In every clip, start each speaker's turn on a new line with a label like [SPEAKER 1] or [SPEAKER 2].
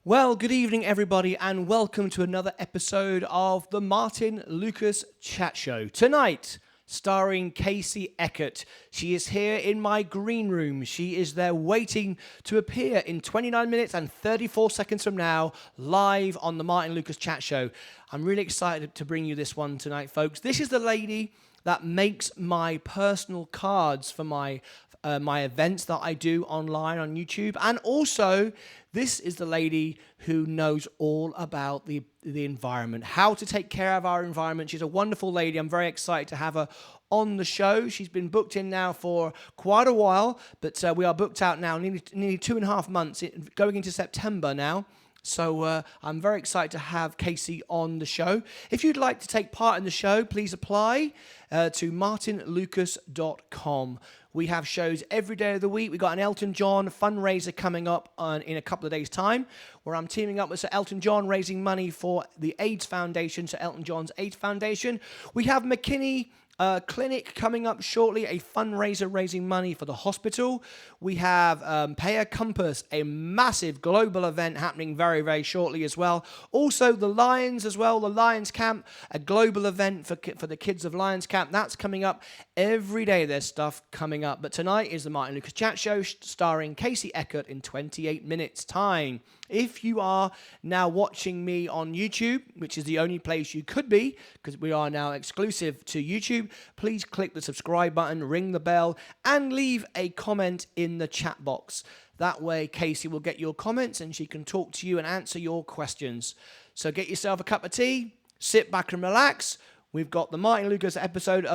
[SPEAKER 1] Well, good evening, everybody, and welcome to another episode of the Martyn Lucas Chat Show. Tonight, starring Casey Eckert. She is here in my green room. She is there waiting to appear in 29 minutes and 34 seconds from now, live on the Martyn Lucas Chat Show. I'm really excited to bring you this one tonight, folks. This is the lady that makes my personal cards for my events that I do online on YouTube. And also, this is the lady who knows all about the environment, how to take care of our environment. She's a wonderful lady. I'm very excited to have her on the show. She's been booked in now for quite a while, but we are booked out now, nearly 2.5 months, going into September now. So I'm very excited to have Casey on the show. If you'd like to take part in the show, please apply to martynlucas.com. We have shows every day of the week. We've got an Elton John fundraiser coming up in a couple of days' time, where I'm teaming up with Sir Elton John, raising money for the AIDS Foundation, Sir Elton John's AIDS Foundation. We have McKinney clinic coming up shortly, a fundraiser raising money for the hospital. We have Pay a Compass, a massive global event happening very, very shortly as well. Also, the Lions as well, the Lions Camp, a global event for the kids of Lions Camp. That's coming up every day. There's stuff coming up. But tonight is the Martyn Lucas Chat Show starring Casey Eckert in 28 minutes' time. If you are now watching me on YouTube, which is the only place you could be, because we are now exclusive to YouTube, please click the subscribe button, ring the bell, and leave a comment in the chat box. That way, Casey will get your comments and she can talk to you and answer your questions. So get yourself a cup of tea, sit back and relax. We've got the Martyn Lucas episode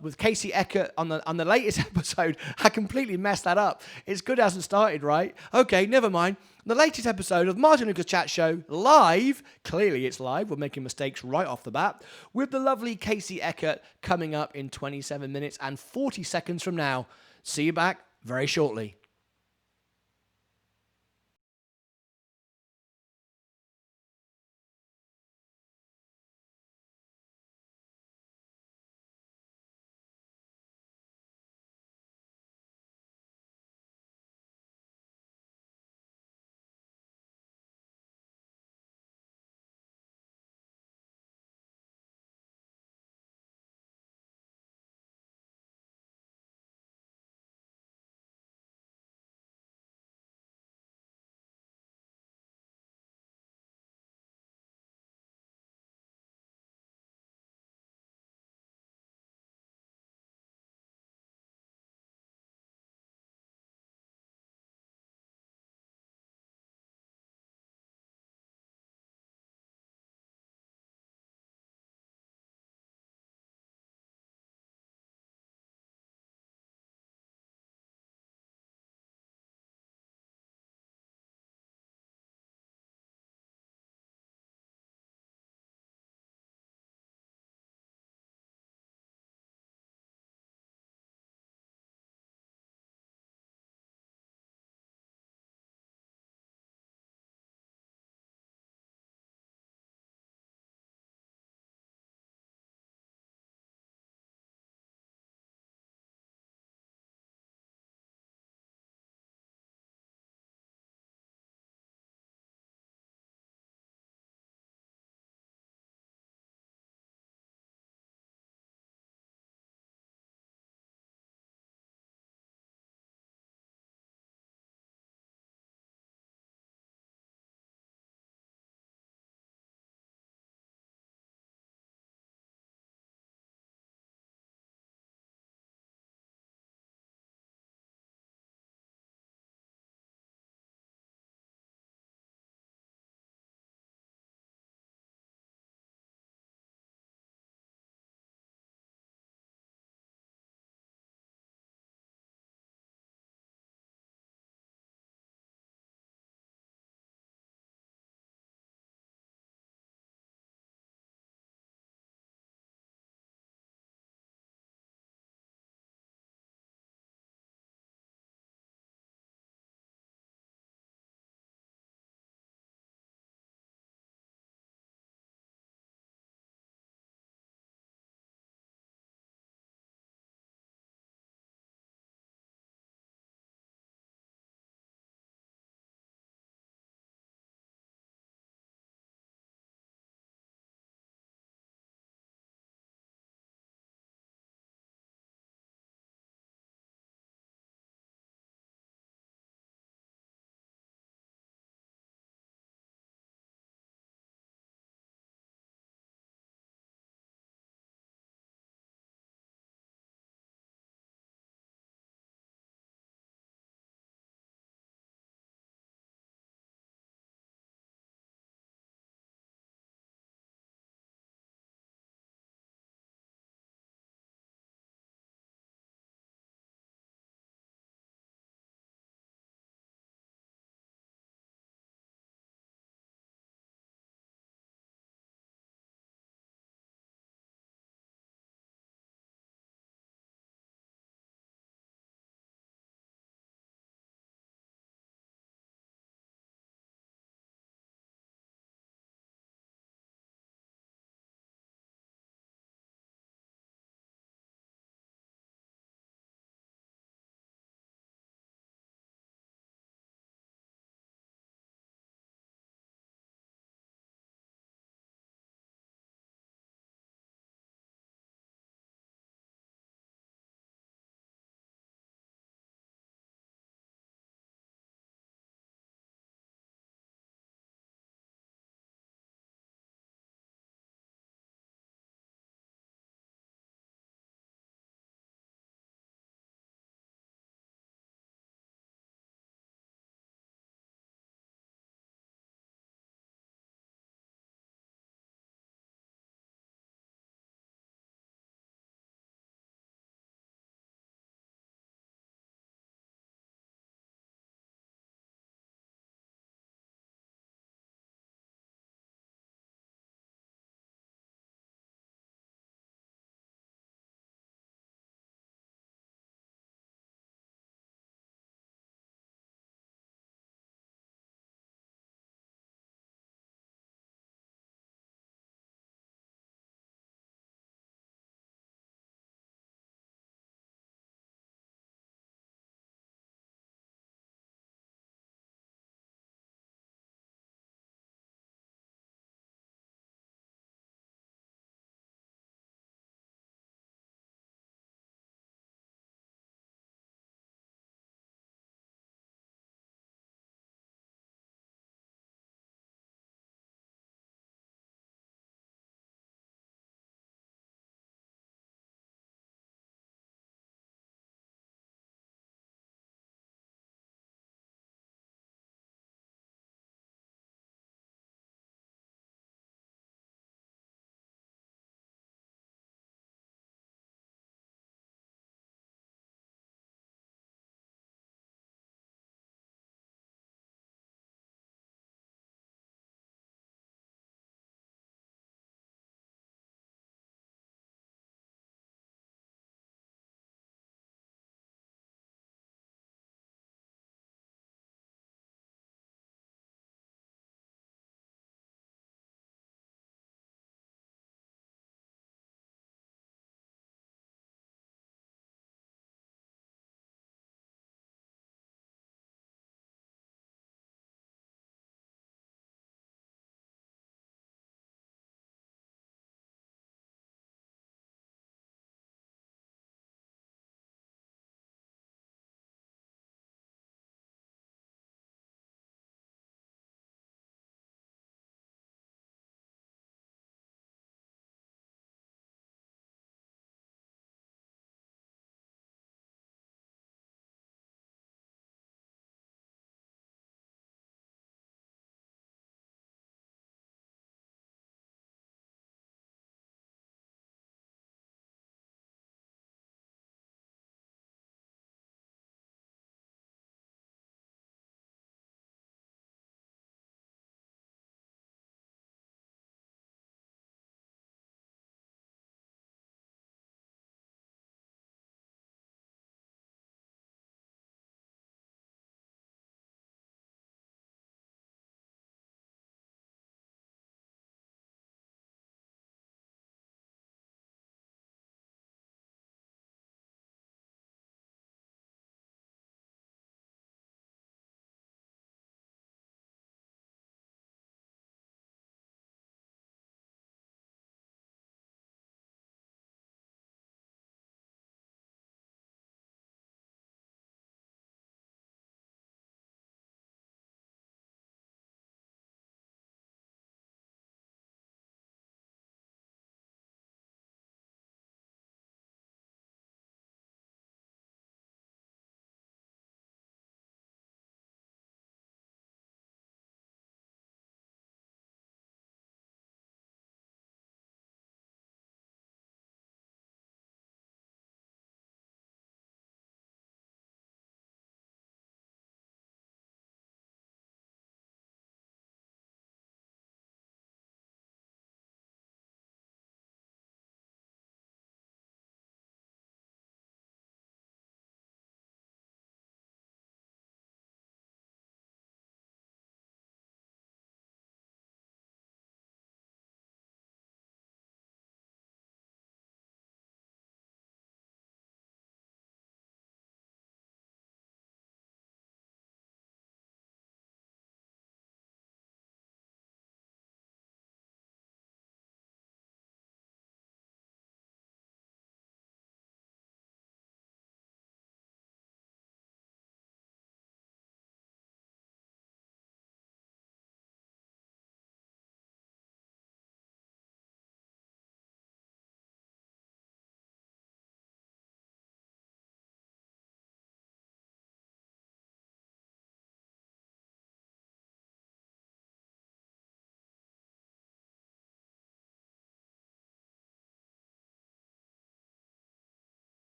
[SPEAKER 1] with Casey Eckert on the latest episode. I completely messed that up. It's good it hasn't started, right? Okay, never mind. The latest episode of the Martyn Lucas Chat Show, live. Clearly it's live. We're making mistakes right off the bat. With the lovely Casey Eckert coming up in 27 minutes and 40 seconds from now. See you back very shortly.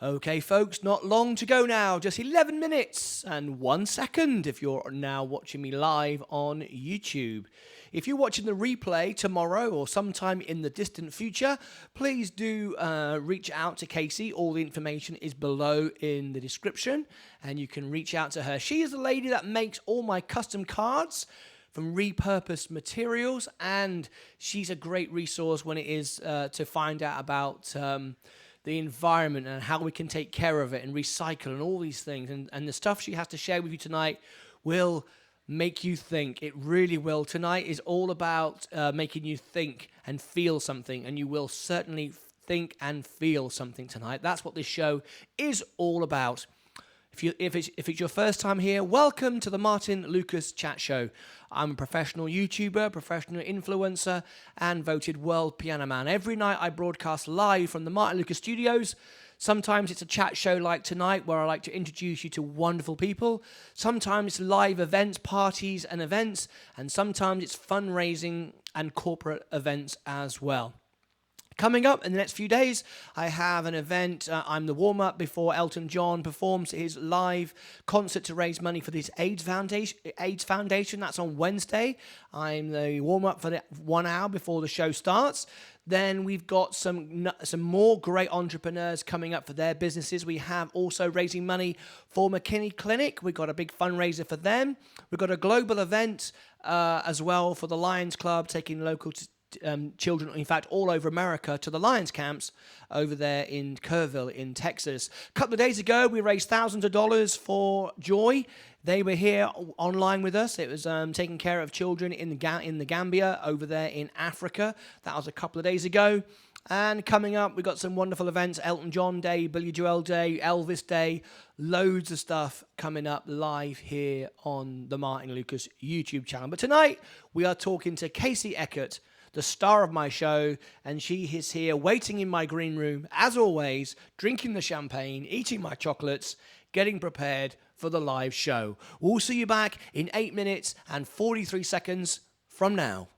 [SPEAKER 1] Okay, folks, not long to go now. Just 11 minutes and 1 second if you're now watching me live on YouTube. If you're watching the replay tomorrow or sometime in the distant future, please do reach out to Casey. All the information is below in the description, and you can reach out to her. She is the lady that makes all my custom cards from repurposed materials, and she's a great resource when it is to find out about the environment and how we can take care of it and recycle and all these things. And the stuff she has to share with you tonight will make you think. It really will. Tonight is all about making you think and feel something, and you will certainly think and feel something tonight. That's what this show is all about. If it's your first time here, welcome to the Martyn Lucas Chat Show. I'm a professional YouTuber, professional influencer, and voted World Piano Man. Every night I broadcast live from the Martyn Lucas Studios. Sometimes it's a chat show like tonight where I like to introduce you to wonderful people. Sometimes it's live events, parties and events. And sometimes it's fundraising and corporate events as well. Coming up in the next few days, I have an event. I'm the warm-up before Elton John performs his live concert to raise money for this AIDS Foundation. That's on Wednesday. I'm the warm-up for the 1 hour before the show starts. Then we've got some more great entrepreneurs coming up for their businesses. We have also raising money for McKinney Clinic. We've got a big fundraiser for them. We've got a global event as well for the Lions Club, taking local children, in fact, all over America to the Lions camps over there in Kerrville in Texas. A couple of days ago, we raised thousands of dollars for Joy. They were here online with us. It was taking care of children in the Gambia over there in Africa. That was a couple of days ago. And coming up, we've got some wonderful events. Elton John Day, Billy Joel Day, Elvis Day. Loads of stuff coming up live here on the Martyn Lucas YouTube channel. But tonight, we are talking to Casey Eckert, the star of my show, and she is here waiting in my green room, as always, drinking the champagne, eating my chocolates, getting prepared for the live show. We'll see you back in 8 minutes and 43 seconds from now.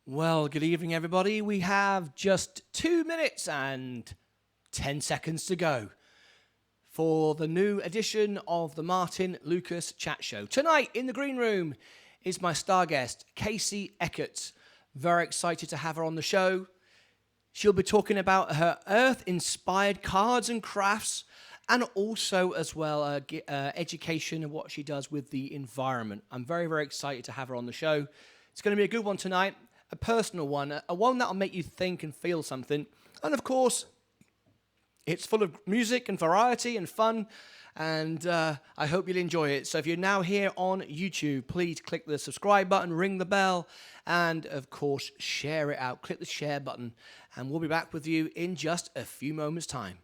[SPEAKER 1] Well, good evening, everybody. We have just 2 minutes and 10 seconds to go for the new edition of the Martyn Lucas Chat Show. Tonight in the green room is my star guest, Casey Eckert. Very excited to have her on the show. She'll be talking about her earth-inspired cards and crafts, and also as well education and what she does with the environment. I'm very, very excited to have her on the show. It's going to be a good one tonight. A personal one, a one that'll make you think and feel something. And of course, it's full of music and variety and fun, and I hope you'll enjoy it. So if you're now here on YouTube, please click the subscribe button, ring the bell, and of course, share it out. Click the share button, and we'll be back with you in just a few moments' time.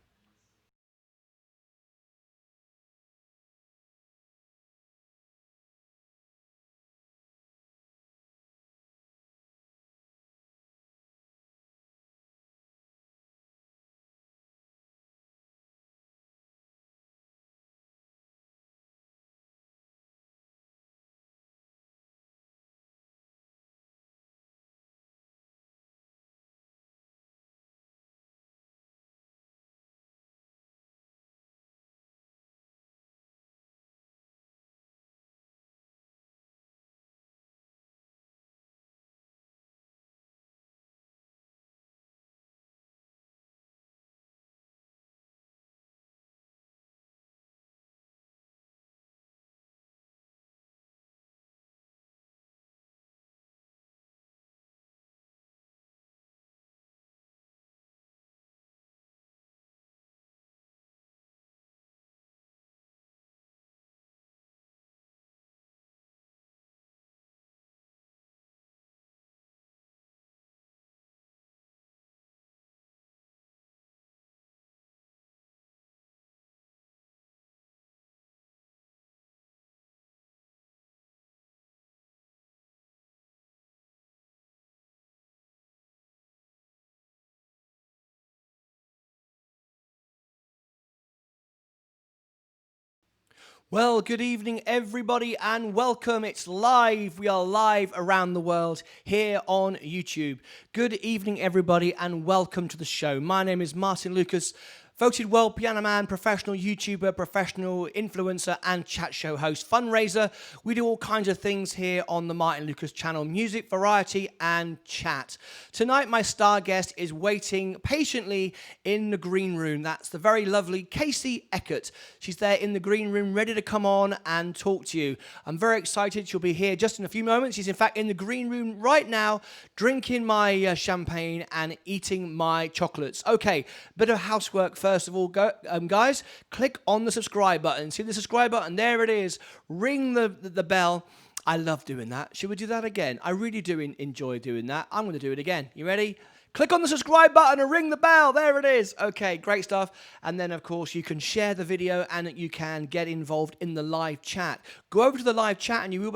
[SPEAKER 1] Well, good evening, everybody, and welcome. It's live. We are live around the world here on YouTube. Good evening, everybody, and welcome to the show. My name is Martyn Lucas, voted world piano man, professional YouTuber, professional influencer, and chat show host, fundraiser. We do all kinds of things here on the Martyn Lucas channel: music, variety, and chat. Tonight, my star guest is waiting patiently in the green room. That's the very lovely Casey Eckert. She's there in the green room, ready to come on and talk to you. I'm very excited. She'll be here just in a few moments. She's in fact in the green room right now, drinking my champagne and eating my chocolates. Okay, bit of housework first of all, guys. Click on the subscribe button. See the subscribe button? There it is. Ring the bell. I love doing that. Should we do that again? I really do enjoy doing that. I'm going to do it again. You ready? Click on the subscribe button and ring the bell. There it is. Okay, great stuff. And then, of course, you can share the video and you can get involved in the live chat. Go over to the live chat and you will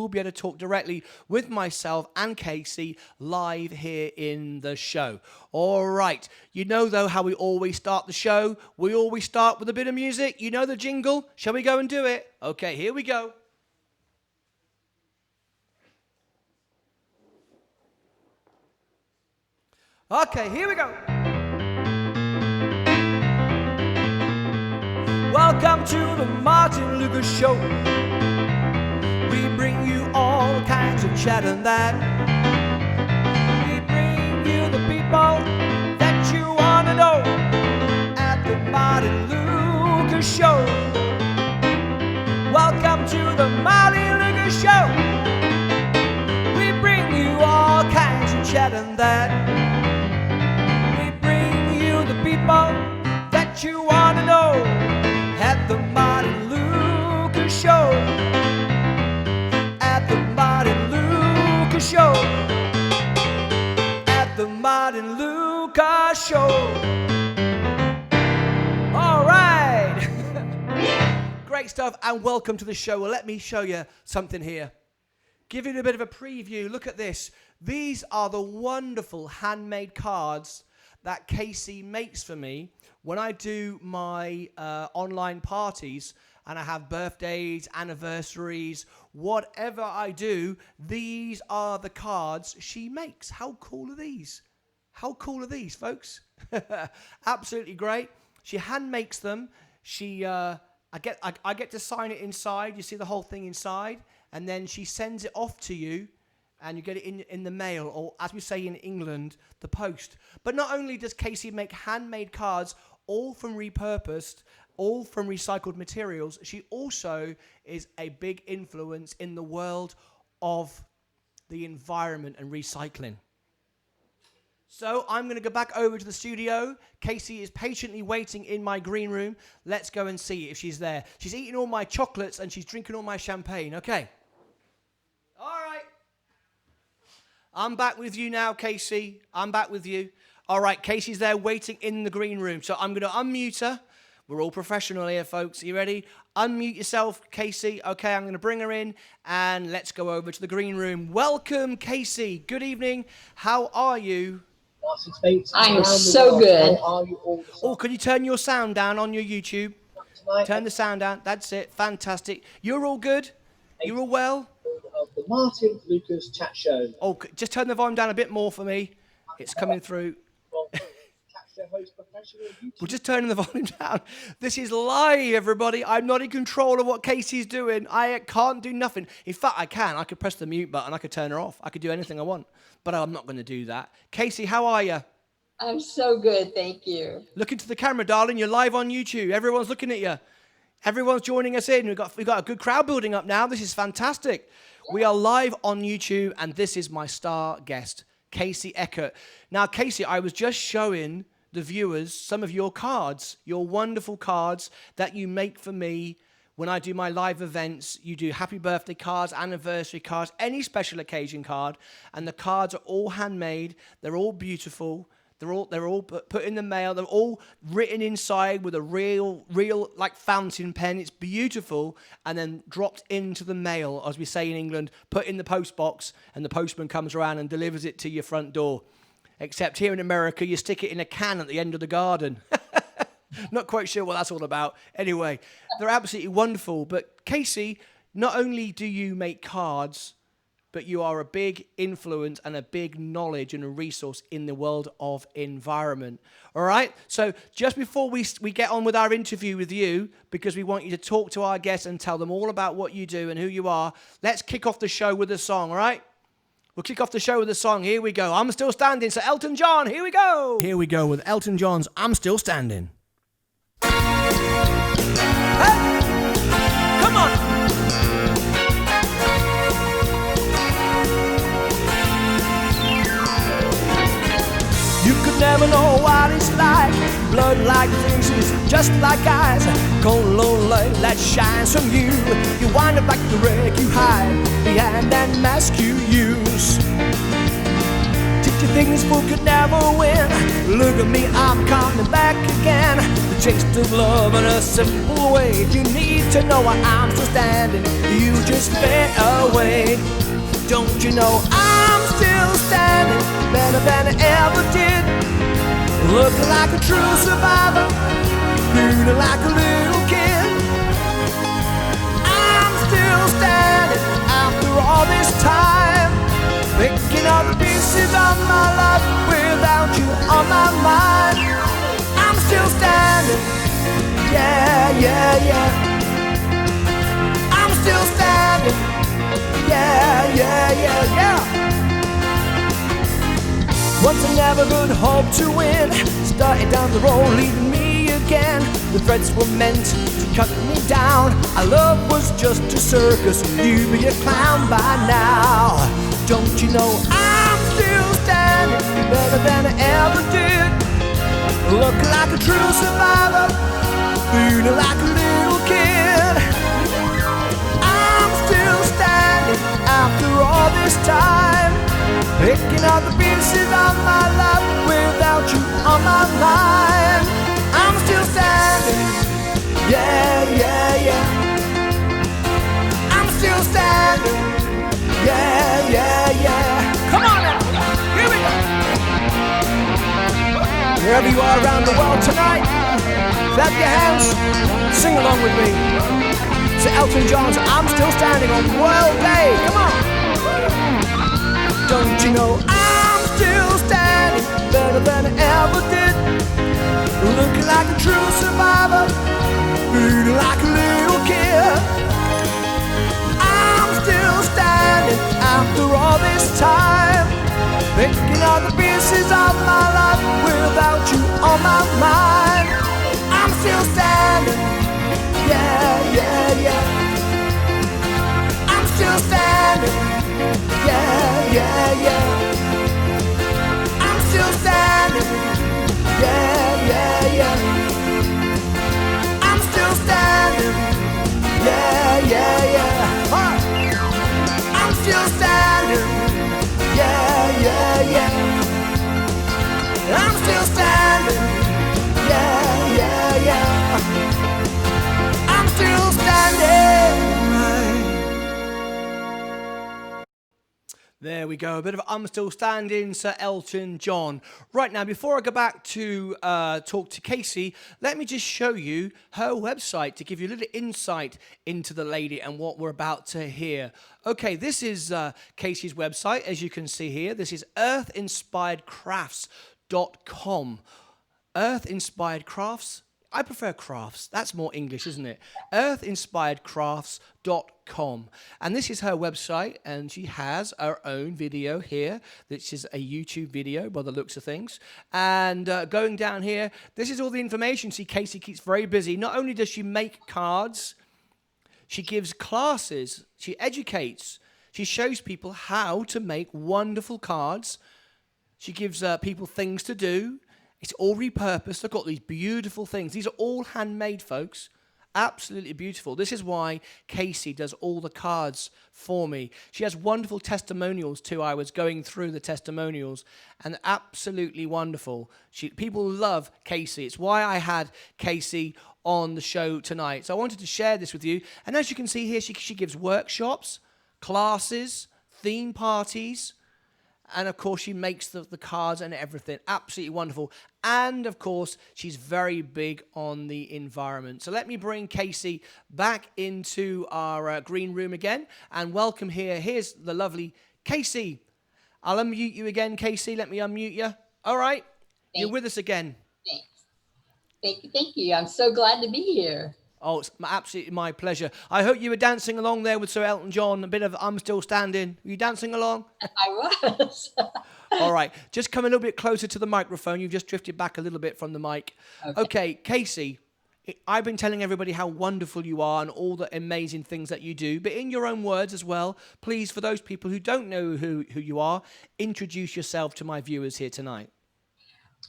[SPEAKER 1] be able to talk directly with myself and Casey live here in the show. All right. You know, though, how we always start the show. We always start with a bit of music. You know the jingle. Shall we go and do it? Okay, here we go. Okay, here we go. Welcome to the Martyn Lucas Show. We bring you all kinds of chat and that. We bring you the people that you want to know at the Martyn Lucas Show. Welcome to the Martyn Lucas Show. We bring you all kinds of chat and that. People that you want to know at the Martyn Lucas Show. At the Martyn Lucas Show. At the Martyn Lucas Show. All right. Great stuff, and welcome to the show. Well, let me show you something here. Give you a bit of a preview. Look at this. These are the wonderful handmade cards that Casey makes for me when I do my online parties. and I have birthdays, anniversaries, whatever I do, these are the cards she makes. How cool are these? How cool are these, folks? Absolutely great. She hand makes them. I get to sign it inside. You see the whole thing inside, and then she sends it off to you, and you get it in the mail, or as we say in England, the post. But not only does Casey make handmade cards, all from repurposed, all from recycled materials, she also is a big influence in the world of the environment and recycling. So I'm going to go back over to the studio. Casey is patiently waiting in my green room. Let's go and see if she's there. She's eating all my chocolates and she's drinking all my champagne. Okay. All right. I'm back with you now, Casey. I'm back with you. All right, Casey's there waiting in the green room. So I'm going to unmute her. We're all professional here, folks. Are you ready? Unmute yourself, Casey. Okay, I'm going to bring her in and let's go over to the green room. Welcome, Casey. Good evening. How are you?
[SPEAKER 2] I'm so good.
[SPEAKER 1] Oh, can you turn your sound down on your YouTube? Turn the sound down. That's it. Fantastic. You're all good? You're all well?
[SPEAKER 2] Of the Martyn Lucas chat show.
[SPEAKER 1] Oh, just turn the volume down a bit more for me. It's coming through. We're just turning the volume down. This is live, everybody. I'm not in control of what Casey's doing. I can't do nothing. In fact, I can. I could press the mute button. I could turn her off. I could do anything I want. But I'm not going to do that. Casey, how are you?
[SPEAKER 3] I'm so good, thank you.
[SPEAKER 1] Look into the camera, darling. You're live on YouTube. Everyone's looking at you. Everyone's joining us in. We've got a good crowd building up now. This is fantastic. We are live on YouTube, and this is my star guest, Casey Eckert. Now, Casey, I was just showing the viewers some of your cards, your wonderful cards that you make for me when I do my live events. You do happy birthday cards, anniversary cards, any special occasion card, and the cards are all handmade. They're all beautiful. They're all put in the mail. They're all written inside with a real like fountain pen. It's beautiful, and then dropped into the mail, as we say in England, put in the post box, and the postman comes around and delivers it to your front door. Except here in America, you stick it in a can at the end of the garden. Not quite sure what that's all about. Anyway, they're absolutely wonderful. But Casey, not only do you make cards, but you are a big influence and a big knowledge and a resource in the world of environment. All right? So just before we get on with our interview with you, because we want you to talk to our guests and tell them all about what you do and who you are, let's kick off the show with a song, all right? We'll kick off the show with a song. Here we go. I'm Still Standing. So Elton John, here we go. Here we go with Elton John's I'm Still Standing. Hey! Come on! You could never know what it's like. Blood like faces, just like eyes. Cold lonely that shines from you. You wind up like the wreck you hide behind that mask you use. Did you think this fool could never win? Look at me, I'm coming back again. The taste of love in a simple way. You need to know why I'm still standing. You just fade away. Don't you know I'm still standing, better than I ever did. Looking like a true survivor, feeling like a little kid. I'm still standing after all this time, picking up pieces of my life without you on my mind. I'm still standing, yeah, yeah, yeah. I'm still standing, yeah, yeah, yeah, yeah. Once I never could hope to win, started down the road leaving me again. The threats were meant to cut me down. Our love was just a circus, you'd be a clown by now. Don't you know I'm still standing, better than I ever did. Looking like a true survivor, feeling like a little kid. I'm still standing after all this time, picking up the pieces of my life without you on my mind. I'm still standing, yeah, yeah, yeah. I'm still standing, yeah, yeah, yeah. Come on now, here we go. Wherever you are around the world tonight, clap your hands, sing along with me. So Elton John's I'm Still Standing on World Day. Come on. Don't you know I'm still standing better than I ever did? Looking like a true survivor, feeling like a little kid. I'm still standing after all this time, picking up the pieces of my life without you on my mind. I'm still standing, yeah, yeah, yeah. I'm still standing, yeah, yeah, yeah. I'm still standing, yeah, yeah, yeah. I'm still standing, yeah, yeah, yeah. I'm still standing, yeah, yeah, yeah. I'm still standing, yeah, yeah, yeah. I'm still standing. There we go. A bit of I'm Still Standing, Sir Elton John. Right now, before I go back to talk to Casey, let me just show you her website to give you a little insight into the lady and what we're about to hear. Okay, this is Casey's website, as you can see here. This is earthinspiredcrafts.com. Earth Inspired Crafts. I prefer crafts. That's more English, isn't it? earthinspiredcrafts.com. And this is her website, and she has her own video here. This is a YouTube video by the looks of things. And going down here, this is all the information. See, Casey keeps very busy. Not only does she make cards, she gives classes, she educates, she shows people how to make wonderful cards. She gives people things to do. It's all repurposed. Look at these beautiful things. These are all handmade, folks. Absolutely beautiful. This is why Casey does all the cards for me. She has wonderful testimonials too. I was going through the testimonials, and absolutely wonderful. People love Casey. It's why I had Casey on the show tonight. So I wanted to share this with you. And as you can see here, she gives workshops, classes, theme parties. And, of course, she makes the cards and everything. Absolutely wonderful. And, of course, she's very big on the environment. So let me bring Casey back into our green room again and welcome here. Here's the lovely Casey. I'll unmute you again, Casey. Let me unmute you. All right. You're with us again.
[SPEAKER 3] Thanks. Thank you. I'm so glad to be here.
[SPEAKER 1] Oh, it's absolutely my pleasure. I hope you were dancing along there with Sir Elton John, a bit of I'm Still Standing. Were you dancing along?
[SPEAKER 3] I was.
[SPEAKER 1] All right. Just come a little bit closer to the microphone. You've just drifted back a little bit from the mic. Okay, Casey, I've been telling everybody how wonderful you are and all the amazing things that you do, but in your own words as well, please, for those people who don't know who you are, introduce yourself to my viewers here tonight.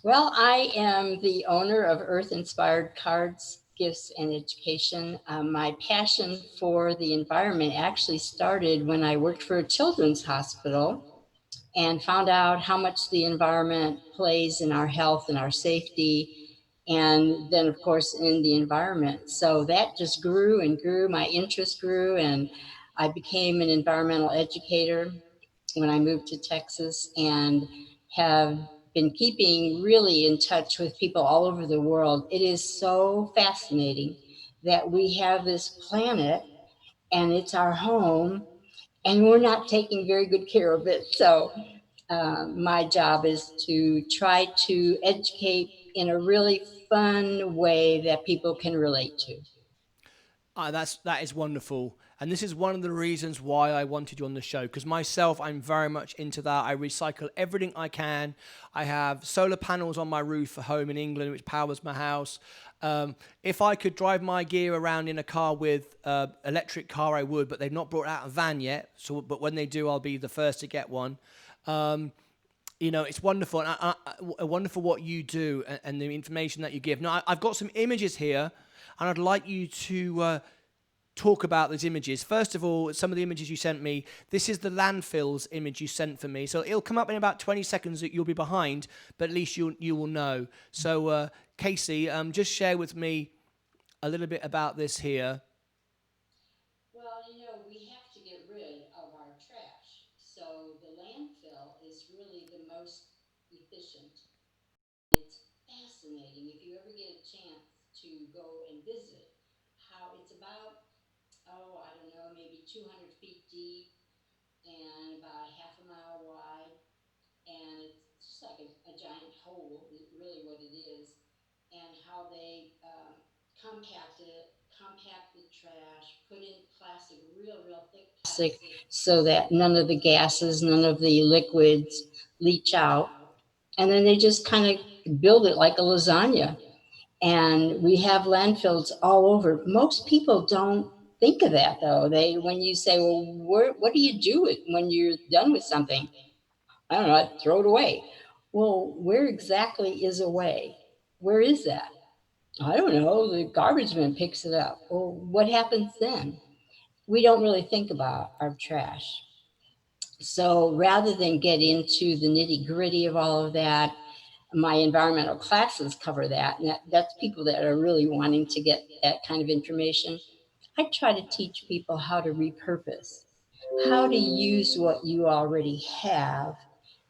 [SPEAKER 3] Well, I am the owner of Earth Inspired Cards, Gifts, and Education. My passion for the environment actually started when I worked for a children's hospital and found out how much the environment plays in our health and our safety, and then, of course, in the environment. So that just grew and grew. My interest grew, and I became an environmental educator when I moved to Texas, and have been keeping really in touch with people all over the world. It is so fascinating that we have this planet and it's our home, and we're not taking very good care of it. So my job is to try to educate in a really fun way that people can relate to.
[SPEAKER 1] That is wonderful. And this is one of the reasons why I wanted you on the show, because myself, I'm very much into that. I recycle everything I can. I have solar panels on my roof at home in England, which powers my house. If I could drive my gear around in a car with electric car, I would, but they've not brought out a van yet. But when they do, I'll be the first to get one. You know, it's wonderful. And wonderful what you do and the information that you give. Now, I've got some images here, and I'd like you to talk about these images. First of all, some of the images you sent me. This is the landfills image you sent for me. So it'll come up in about 20 seconds that you'll be behind, but at least you will know. So, Casey, just share with me a little bit about this here.
[SPEAKER 3] Well, we have to get rid of our trash. So the landfill is really the most efficient. It's fascinating if you ever get a chance to go and visit how it's about 200 feet deep and about half a mile wide, and it's just like a giant hole, really what it is, and how they compact it, compact the trash, put in plastic, real thick plastic, so that none of the gases, none of the liquids leach out. And then they just kind of build it like a lasagna. And we have landfills all over. Most people don't think of that though. When you say, well, what do you do when you're done with something? I don't know, I'd throw it away. Well, where exactly is away? Where is that? I don't know. The garbage man picks it up. Well, what happens then? We don't really think about our trash. So rather than get into the nitty gritty of all of that, my environmental classes cover that. And that's people that are really wanting to get that kind of information. I try to teach people how to repurpose, how to use what you already have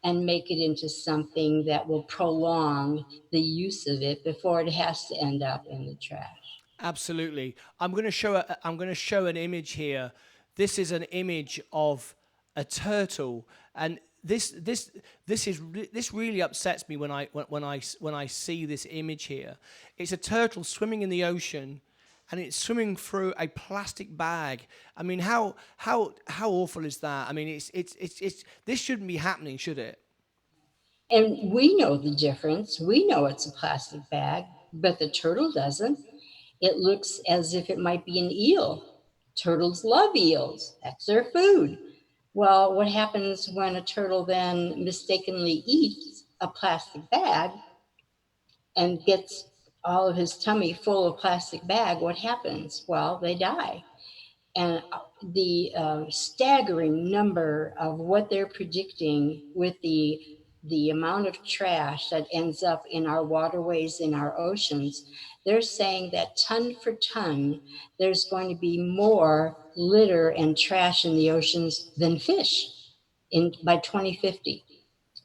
[SPEAKER 3] and make it into something that will prolong the use of it before it has to end up in the trash.
[SPEAKER 1] Absolutely. I'm going to show an image here. This is an image of a turtle, and this really upsets me when I see this image here. It's a turtle swimming in the ocean, and it's swimming through a plastic bag. I mean, how awful is that? I mean, it's this shouldn't be happening, should it?
[SPEAKER 3] And we know the difference. We know it's a plastic bag, but the turtle doesn't. It looks as if it might be an eel. Turtles love eels, that's their food. Well, what happens when a turtle then mistakenly eats a plastic bag and gets all of his tummy full of plastic bag? What happens? Well, they die. And the staggering number of what they're predicting with the amount of trash that ends up in our waterways, in our oceans, they're saying that ton for ton, there's going to be more litter and trash in the oceans than fish by 2050,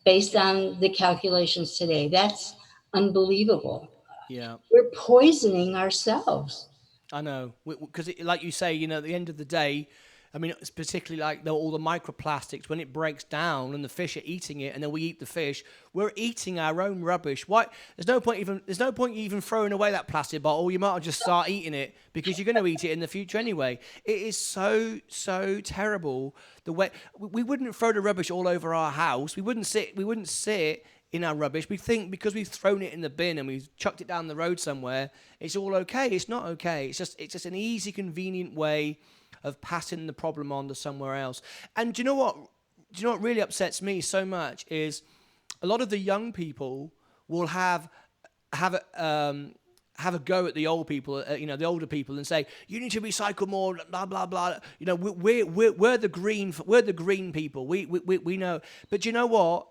[SPEAKER 3] based on the calculations today. That's unbelievable.
[SPEAKER 1] Yeah.
[SPEAKER 3] We're poisoning ourselves.
[SPEAKER 1] I know, because like you say, at the end of the day, I mean, it's particularly like all the microplastics when it breaks down and the fish are eating it, and then we eat the fish. We're eating our own rubbish. Why? There's no point even throwing away that plastic bottle. You might as well just start eating it because you're going to eat it in the future anyway. It is so terrible the way we wouldn't throw the rubbish all over our house. We wouldn't sit in our rubbish. We think because we've thrown it in the bin and we've chucked it down the road somewhere, it's all okay. It's not okay. It's just an easy, convenient way of passing the problem on to somewhere else. And do you know what? Do you know what really upsets me so much is a lot of the young people will have a go at the old people, the older people, and say you need to recycle more, blah blah blah. We're the green people. We know, but do you know what?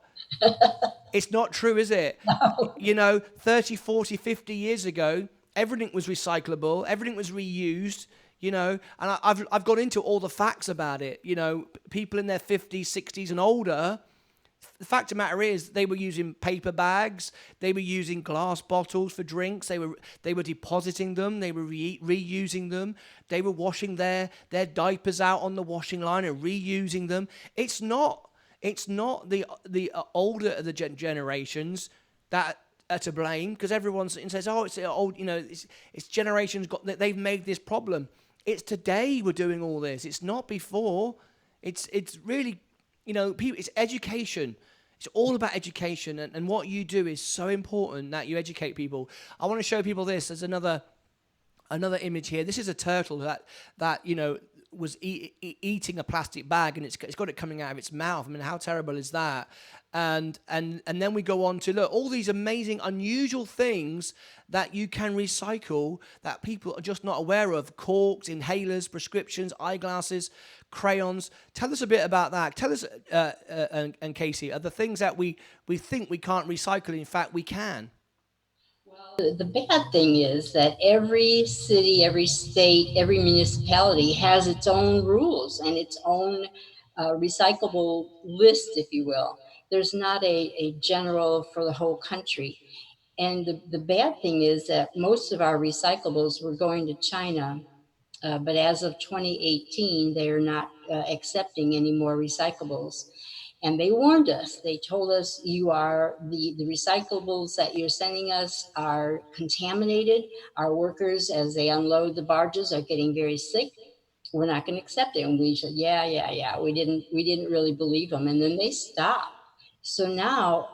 [SPEAKER 1] It's not true, is it? 30, 40, 50 years ago, everything was recyclable, everything was reused, and I've got into all the facts about it. People in their 50s, 60s, and older. The fact of the matter is, they were using paper bags, they were using glass bottles for drinks, they were depositing them, they were reusing them, they were washing their diapers out on the washing line and reusing them. It's not the older of the generations that are to blame, because everyone says, "Oh, it's the old." It's generations they've made this problem. It's today we're doing all this. It's not before. It's really, people. It's education. It's all about education, and what you do is so important that you educate people. I want to show people this. There's another image here. This is a turtle that was eating a plastic bag, and it's got it coming out of its mouth. I mean, how terrible is that? And then we go on to look all these amazing, unusual things that you can recycle that people are just not aware of: corks, inhalers, prescriptions, eyeglasses, crayons. Tell us a bit about that. Tell us, and Casey, are the things that we think we can't recycle, in fact we can?
[SPEAKER 3] The bad thing is that every city, every state, every municipality has its own rules and its own recyclable list, if you will. There's not a general for the whole country. And the bad thing is that most of our recyclables were going to China But as of 2018, they are not accepting any more recyclables. And they warned us. They told us the recyclables that you're sending us are contaminated. Our workers, as they unload the barges, are getting very sick. We're not going to accept it. And we said, yeah. We didn't really believe them. And then they stopped. So now,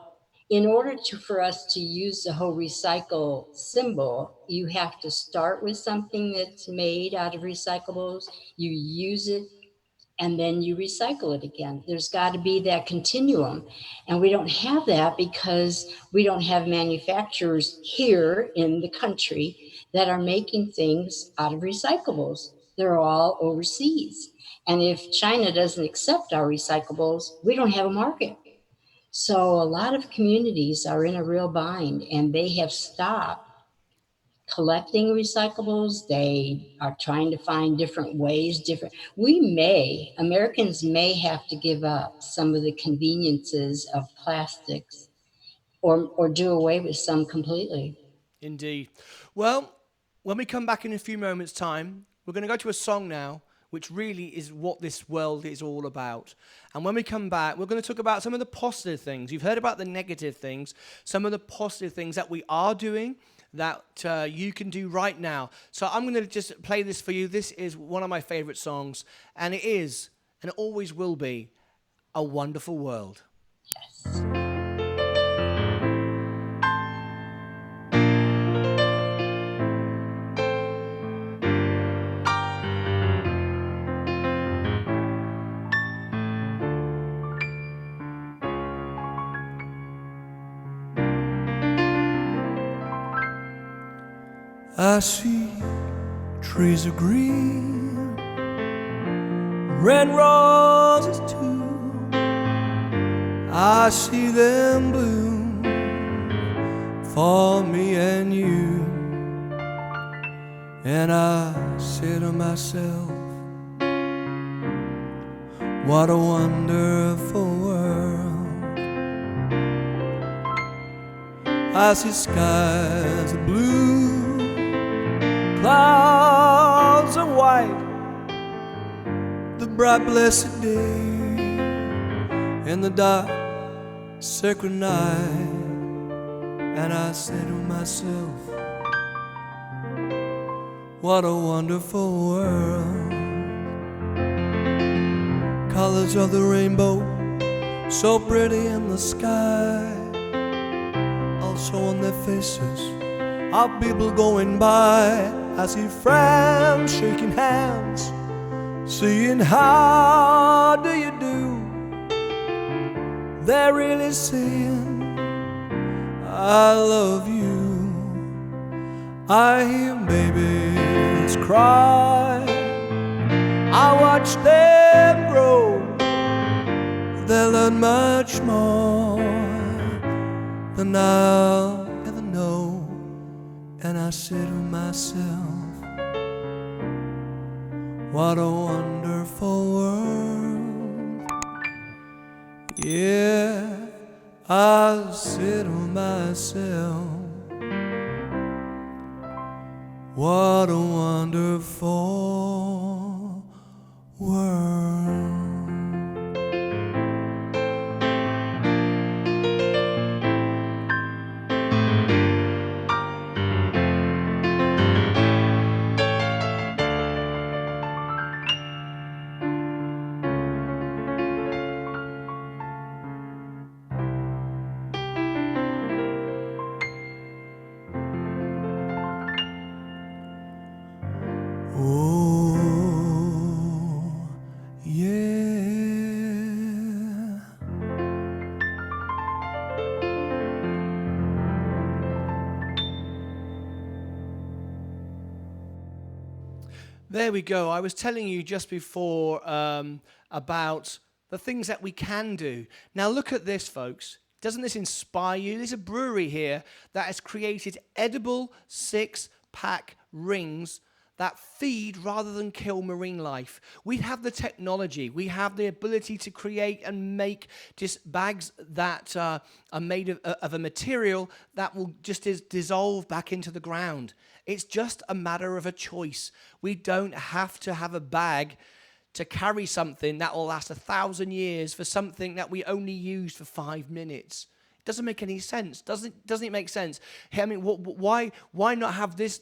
[SPEAKER 3] in order for us to use the whole recycle symbol, you have to start with something that's made out of recyclables. You use it, and then you recycle it again. There's got to be that continuum. And we don't have that because we don't have manufacturers here in the country that are making things out of recyclables. They're all overseas. And if China doesn't accept our recyclables, we don't have a market. So a lot of communities are in a real bind, and they have stopped collecting recyclables. They are trying to find different ways. Americans may have to give up some of the conveniences of plastics, or do away with some completely.
[SPEAKER 1] Indeed. Well, when we come back in a few moments' time, we're going to go to a song now, which really is what this world is all about. And when we come back, we're going to talk about some of the positive things. You've heard about the negative things, some of the positive things that we are doing that you can do right now. So I'm going to just play this for you. This is one of my favorite songs, and it is, and it always will be, A Wonderful World.
[SPEAKER 3] Yes.
[SPEAKER 1] I see trees of green, red roses too. I see them bloom for me and you. And I say to myself, what a wonderful world. I see skies of blue, clouds are white, the bright blessed day and the dark sacred night. And I say to myself, what a wonderful world. Colors of the rainbow, so pretty in the sky, also on their faces of people going by. I see friends shaking hands, saying how do you do. They're really saying I love you. I hear babies cry, I watch them grow. They'll learn much more than I'll ever know. And I say to myself, what a wonderful world. Yeah, I say to myself, what a wonderful world. Oh, yeah. There we go. I was telling you just before about the things that we can do. Now look at this, folks. Doesn't this inspire you? There's a brewery here that has created edible 6-pack rings that feed rather than kill marine life. We have the technology. We have the ability to create and make just bags that are made of a material that will just dissolve back into the ground. It's just a matter of a choice. We don't have to have a bag to carry something that will last 1,000 years for something that we only use for 5 minutes. It doesn't make any sense. Doesn't it make sense? I mean, why not have this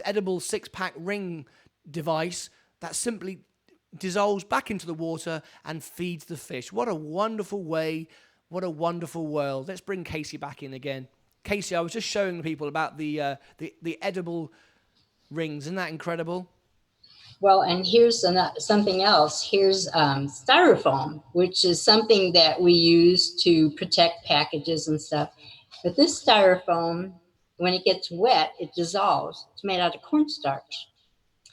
[SPEAKER 1] edible 6-pack ring device that simply dissolves back into the water and feeds the fish? What a wonderful way! What a wonderful world! Let's bring Casey back in again. Casey, I was just showing people about the edible rings. Isn't that incredible?
[SPEAKER 3] Well, and here's something else. Here's styrofoam, which is something that we use to protect packages and stuff. But this styrofoam, when it gets wet, it dissolves. It's made out of cornstarch.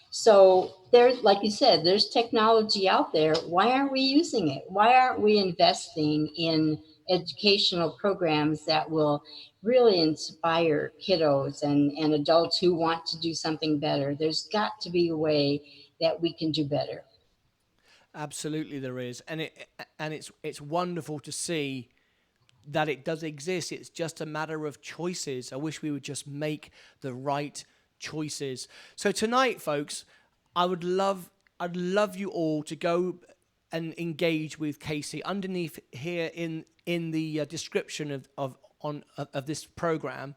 [SPEAKER 3] So there's, like you said, there's technology out there. Why aren't we using it? Why aren't we investing in educational programs that will really inspire kiddos and adults who want to do something better? There's got to be a way that we can do better.
[SPEAKER 1] Absolutely, there is, and it's wonderful to see that it does exist. It's just a matter of choices. I wish we would just make the right choices. So tonight, folks, I'd love you all to go and engage with Casey. Underneath here in the description of this program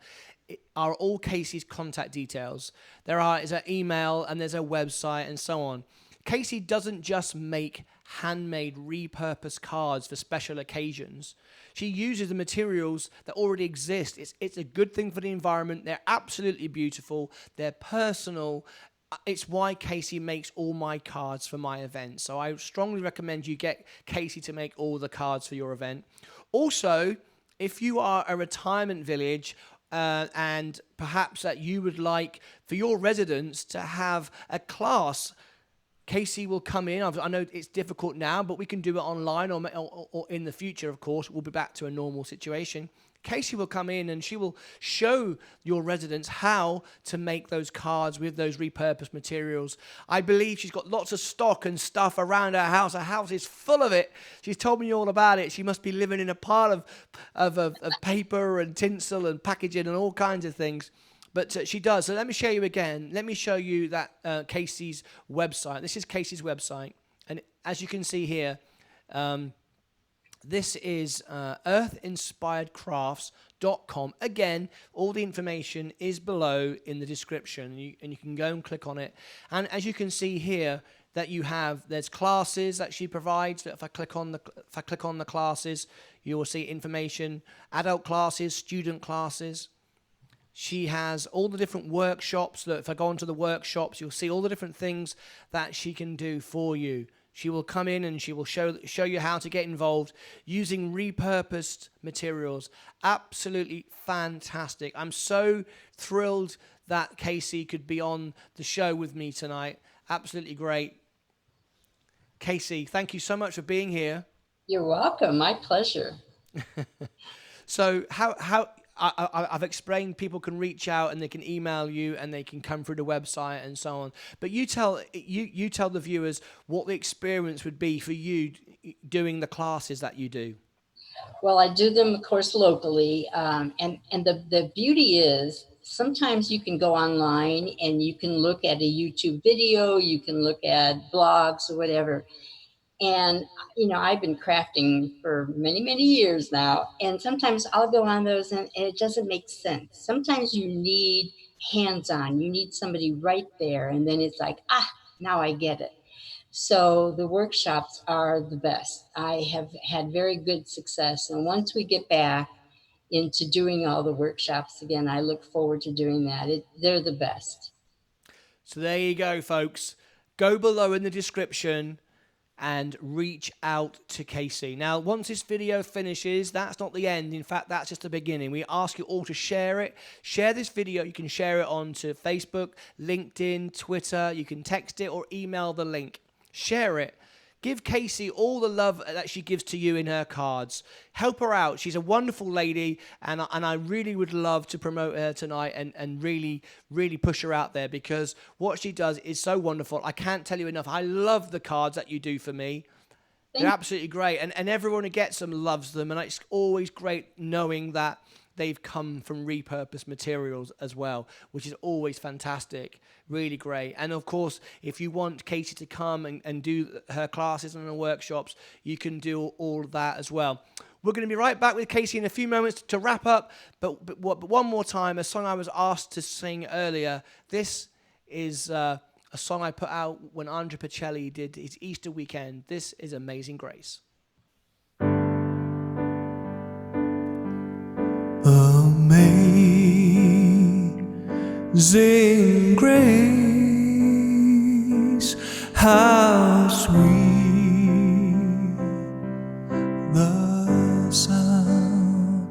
[SPEAKER 1] are all Casey's contact details. Is an email and there's a website and so on. Casey doesn't just make handmade repurposed cards for special occasions. She uses the materials that already exist. It's a good thing for the environment. They're absolutely beautiful. They're personal. It's why Casey makes all my cards for my event. So I strongly recommend you get Casey to make all the cards for your event. Also, if you are a retirement village and perhaps that you would like for your residents to have a class, Casey will come in. I know it's difficult now, but we can do it online or in the future, of course. We'll be back to a normal situation. Casey will come in and she will show your residents how to make those cards with those repurposed materials. I believe she's got lots of stock and stuff around her house. Her house is full of it. She's told me all about it. She must be living in a pile of paper and tinsel and packaging and all kinds of things. But she does. So let me show you again. Let me show you that Casey's website. This is Casey's website. And as you can see here, this is earthinspiredcrafts.com. Again, all the information is below in the description, and you can go and click on it. And as you can see here, that there's classes that she provides. If I click on the classes, you will see information: adult classes, student classes. She has all the different workshops. That if I go onto the workshops, you'll see all the different things that she can do for you. She will come in and she will show you how to get involved using repurposed materials. Absolutely fantastic. I'm so thrilled that Casey could be on the show with me tonight. Absolutely great. Casey, thank you so much for being here.
[SPEAKER 3] You're welcome. My pleasure.
[SPEAKER 1] So I've explained people can reach out and they can email you and they can come through the website and so on. But you tell the viewers what the experience would be for you doing the classes that you do.
[SPEAKER 3] Well, I do them, of course, locally. And the beauty is sometimes you can go online and you can look at a YouTube video, you can look at blogs or whatever. And, I've been crafting for many, many years now. And sometimes I'll go on those and it doesn't make sense. Sometimes you need hands-on. You need somebody right there. And then it's like, now I get it. So the workshops are the best. I have had very good success. And once we get back into doing all the workshops again, I look forward to doing that. They're the best.
[SPEAKER 1] So there you go, folks. Go below in the description and reach out to Casey. Now, once this video finishes, that's not the end. In fact, that's just the beginning. We ask you all to share it. Share this video. You can share it onto Facebook, LinkedIn, Twitter. You can text it or email the link. Share it. Give Casey all the love that she gives to you in her cards. Help her out. She's a wonderful lady, and I really would love to promote her tonight and really, really push her out there, because what she does is so wonderful. I can't tell you enough. I love the cards that you do for me. They're absolutely great, and everyone who gets them loves them, and it's always great knowing that they've come from repurposed materials as well, which is always fantastic, really great. And of course, if you want Casey to come and do her classes and her workshops, you can do all of that as well. We're going to be right back with Casey in a few moments to wrap up, but one more time, a song I was asked to sing earlier. This is a song I put out when Andrea Bocelli did his Easter weekend. This is Amazing Grace.
[SPEAKER 4] Amazing grace, how sweet the sound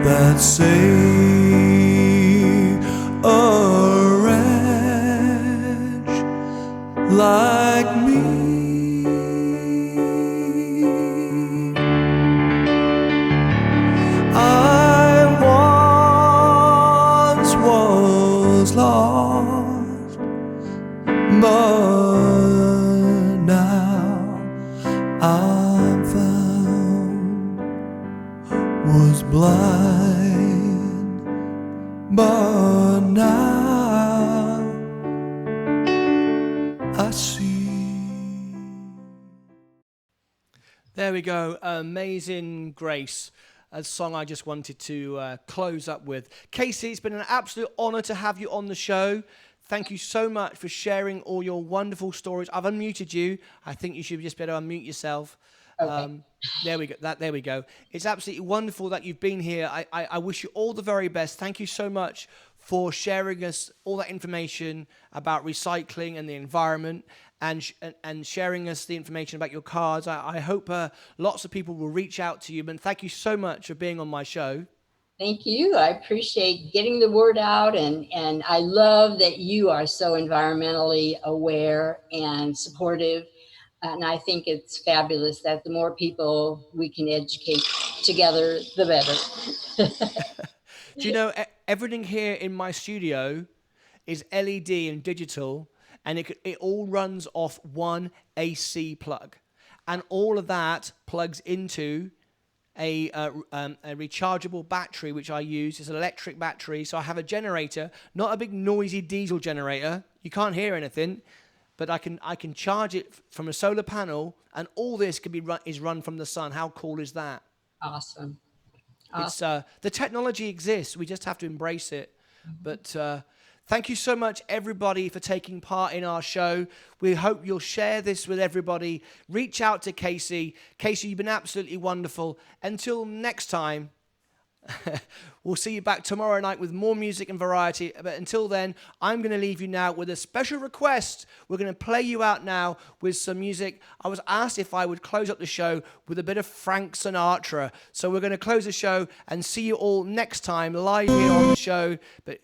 [SPEAKER 4] that saved a wretch like me. Lost, but now I'm found. Was blind, but now I see.
[SPEAKER 1] There we go, Amazing Grace. A song I just wanted to close up with. Casey, it's been an absolute honor to have you on the show. Thank you so much for sharing all your wonderful stories. I've unmuted you. I think you should just be able to unmute yourself.
[SPEAKER 3] Okay.
[SPEAKER 1] There we go. There we go. It's absolutely wonderful that you've been here. I wish you all the very best. Thank you so much for sharing us all that information about recycling and the environment, and sharing us the information about your cards. I hope lots of people will reach out to you. And thank you so much for being on my show.
[SPEAKER 3] Thank you. I appreciate getting the word out, and I love that you are so environmentally aware and supportive. And I think it's fabulous that the more people we can educate together, the better.
[SPEAKER 1] Do you know, everything here in my studio is LED and digital, and it all runs off one AC plug, and all of that plugs into a rechargeable battery, which I use. It's an electric battery, so I have a generator, not a big noisy diesel generator. You can't hear anything, but I can charge it from a solar panel, and all this can be run from the sun. How cool is that?
[SPEAKER 3] Awesome.
[SPEAKER 1] It's the technology exists. We just have to embrace it. But thank you so much, everybody, for taking part in our show. We hope you'll share this with everybody. Reach out to Casey. Casey, you've been absolutely wonderful. Until next time, we'll see you back tomorrow night with more music and variety. But until then, I'm going to leave you now with a special request. We're going to play you out now with some music. I was asked if I would close up the show with a bit of Frank Sinatra. So we're going to close the show and see you all next time live here on the show. But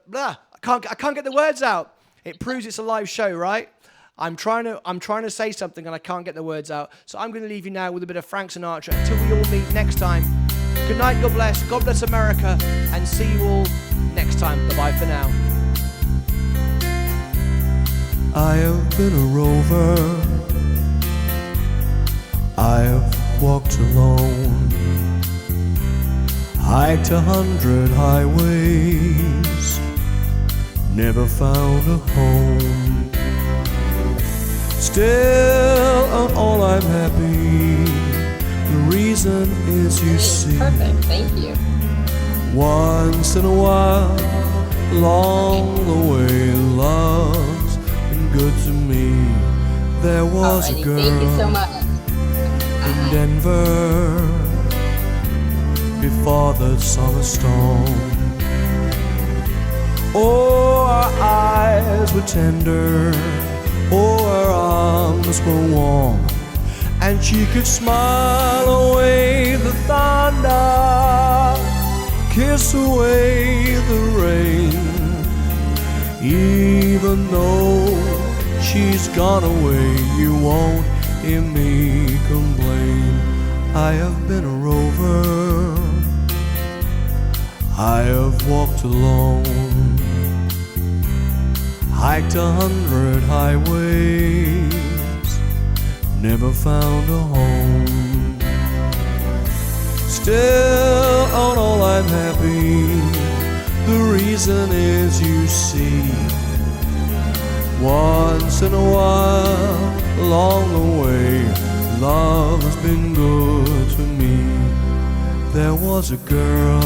[SPEAKER 1] blah, I can't get the words out. It proves it's a live show, right? I'm trying to say something and I can't get the words out. So I'm going to leave you now with a bit of Frank Sinatra until we all meet next time. Good night, God bless America, and see you all next time. Bye-bye for now.
[SPEAKER 4] I have been a rover, I have walked alone, hiked 100 highways, never found a home. Still, on all I'm happy. The reason is, you see,
[SPEAKER 3] perfect. Thank you.
[SPEAKER 4] once in a while, along the way, love's been good to me. There was
[SPEAKER 3] Alrighty,
[SPEAKER 4] a girl
[SPEAKER 3] thank you so much.
[SPEAKER 4] in Denver before the summer storm. Oh, our eyes were tender, oh, her arms were warm, and she could smile away the thunder, kiss away the rain. Even though she's gone away, you won't hear me complain. I have been a rover, I have walked alone, hiked 100 highways, never found a home. Still on all I'm happy, the reason is you see, once in a while along the way, love has been good to me. There was a girl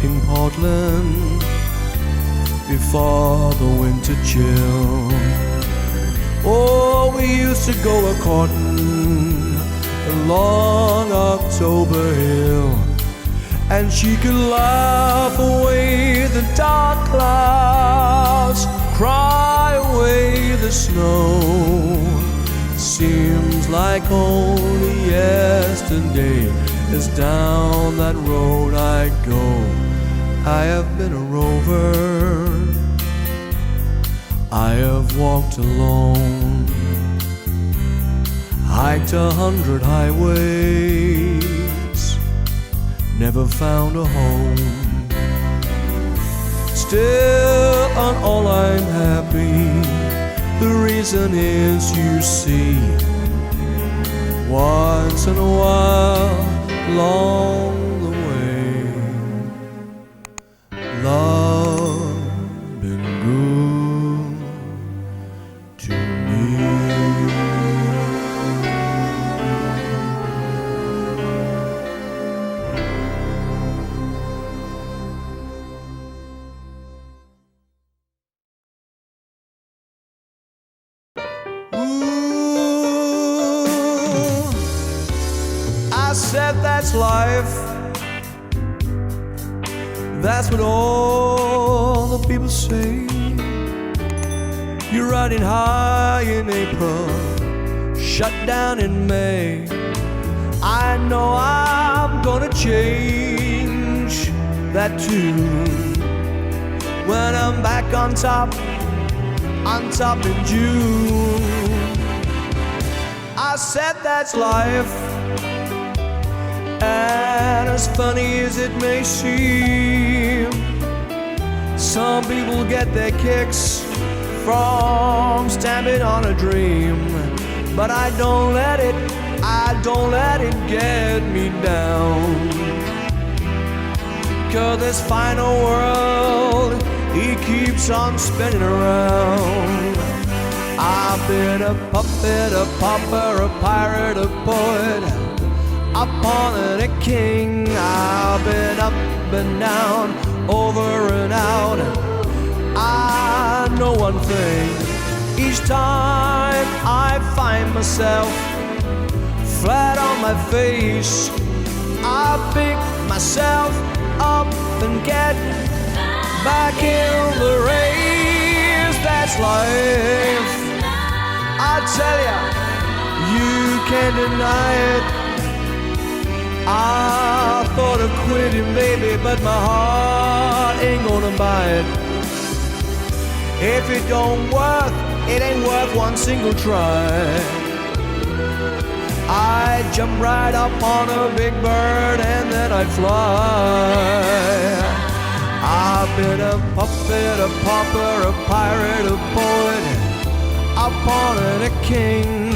[SPEAKER 4] in Portland before the winter chill. Oh, we used to go a-courting along October Hill, and she could laugh away the dark clouds, cry away the snow. Seems like only yesterday as down that road I go. I have been a rover, I have walked alone, hiked 100 highways, never found a home. Still on all I'm happy, the reason is you see, once in a while along the way, love been good to me. Ooh, I said that's life. That's what all the people say. You're riding high in April, shut down in May. I know I'm gonna change that tune when I'm back on top in June. I said that's life, and as funny as it may seem, some people get their kicks from stamping on a dream. But I don't let it get me down. 'Cause this final world, he keeps on spinning around. I've been a puppet, a pauper, a pirate, a poet, a pawn and a king. I've been up and down, over and out. I know one thing, each time I find myself flat on my face, I pick myself up and get back in the race. That's life, I tell ya, you can't deny it. I thought of quitting, baby, but my heart ain't gonna buy it. If it ain't worth one single try. I'd jump right up on a big bird and then I'd fly. I've been a puppet, a pauper, a pirate, a poet, a pawn and a king.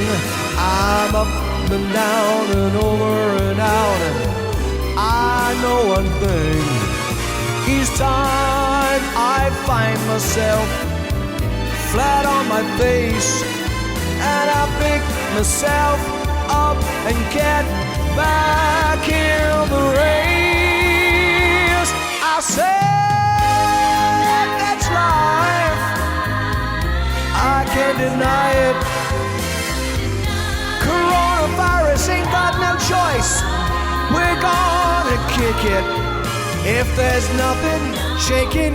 [SPEAKER 4] I'm up and down and over and out. I know one thing, each time I find myself flat on my face, and I pick myself up and get back in the race. I said that's life, I can't deny it. Coronavirus ain't got no choice, we're gonna kick it. If there's nothing shaking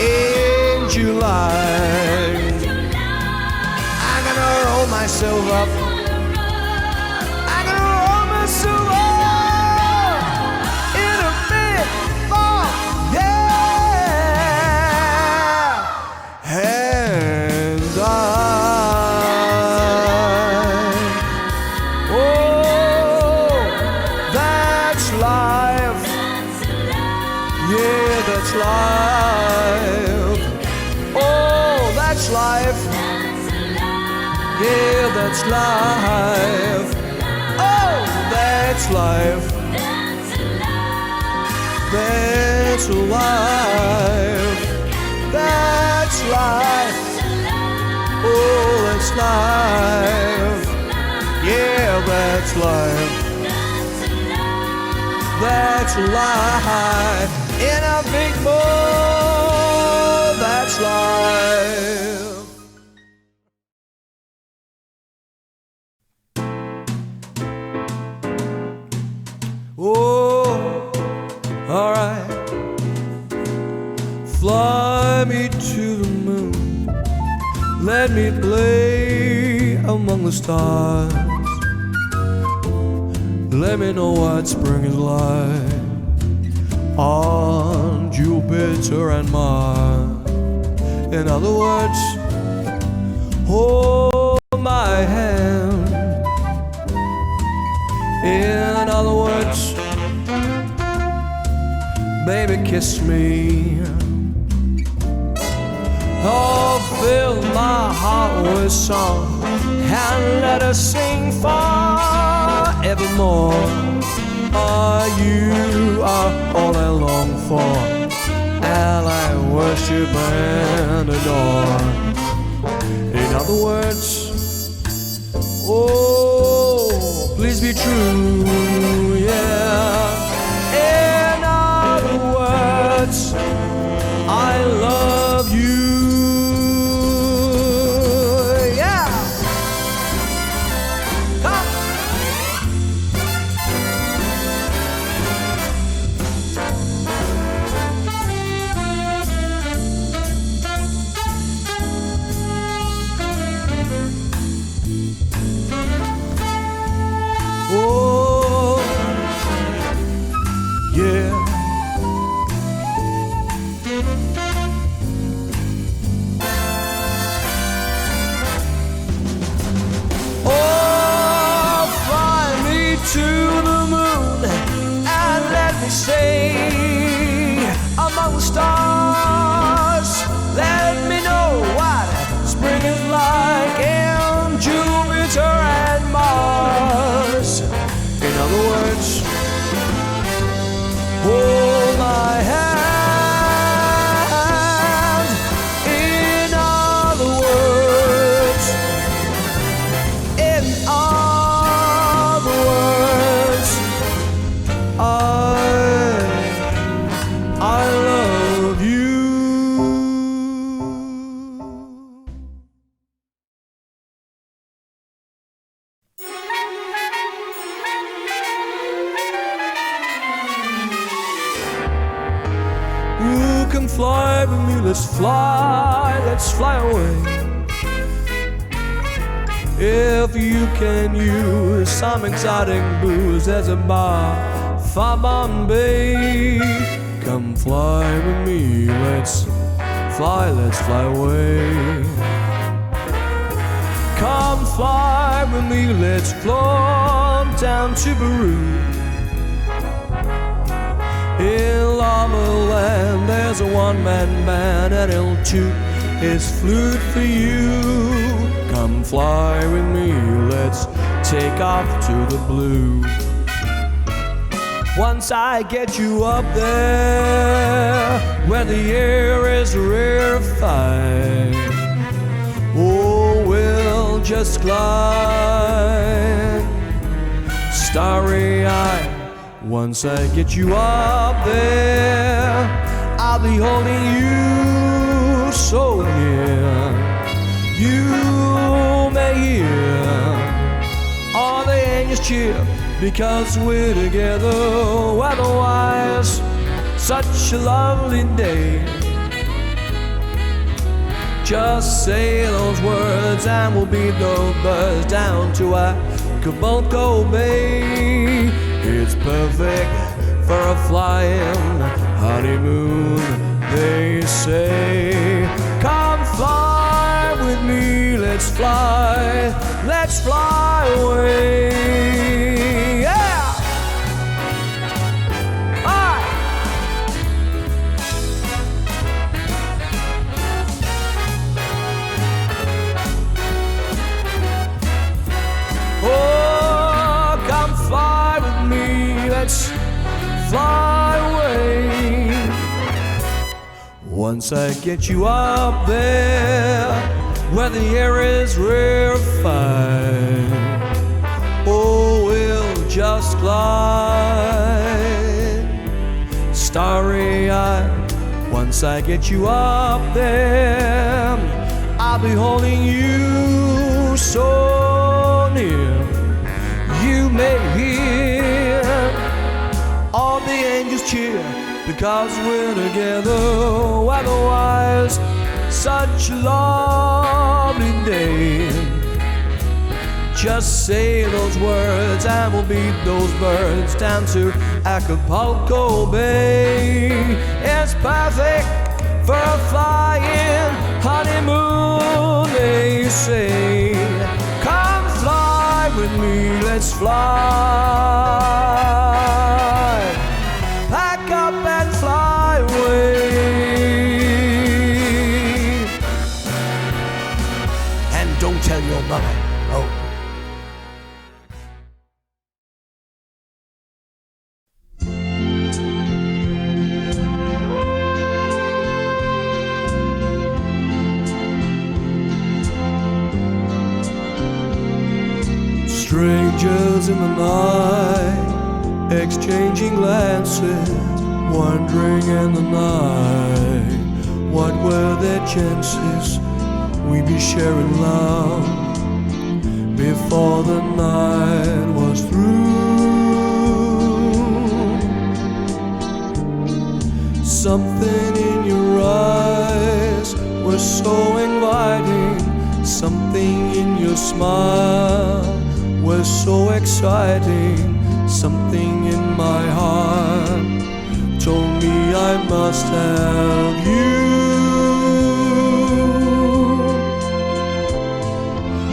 [SPEAKER 4] in July, I'm gonna roll myself up, I'm gonna roll myself up in a big ball, yeah. life. Oh, that's life. Yeah, that's life. Oh, that's life. That's life. That's life. Oh, that's life. Yeah, that's life. That's life. In a big bowl, that's life. Oh, alright. Fly me to the moon. Let me play among the stars. Let me know what spring is like on Jupiter and Mars. In other words, hold my hand. In other words, baby, kiss me. Oh, fill my heart with song and let us sing forevermore. You are all I long for, and I worship and adore. In other words, oh, please be true, yeah. In other words, I love you. Oh, yeah. Oh, fly me to the moon and let me stay among the stars. Let me know what spring is like in Jupiter and Mars. In other words, hold my hand. In other words, in other words, I love you. You can fly with me, let's fly away. If you can use some exotic booze, there's a bar, far Bombay. Come fly with me, let's fly away. Come fly with me, let's float down to Peru. In Lava Land, there's a one-man band, and he'll toot his flute for you. Come fly with me, let's take off to the blue. Once I get you up there, where the air is rarefied, oh, we'll just glide, starry-eyed. Once I get you up there, I'll be holding you so near. You may hear all the angels cheer, because we're together. Otherwise, such a lovely day. Just say those words and we'll beat those birds down to Acapulco Bay. It's perfect for a flying honeymoon, they say. Come fly with me, let's fly away. Yeah! All right. let's fly away. Once I get you up there, where the air is rarefied, oh, we'll just glide, starry-eyed. Once I get you up there, I'll be holding you so near. You may hear all the angels cheer, because we're together. Otherwise, such a lovely day. Just say those words and we'll beat those birds down to Acapulco Bay. It's perfect for a flying honeymoon, they say. Come fly with me, let's fly. Pack up and fly away. And don't tell your mother, oh. Strangers in the night, exchanging glances, wandering in the night. What were their chances we'd be sharing love before the night was through? Something in your eyes was so inviting, something in your smile was so exciting, something in my heart told me I must have you.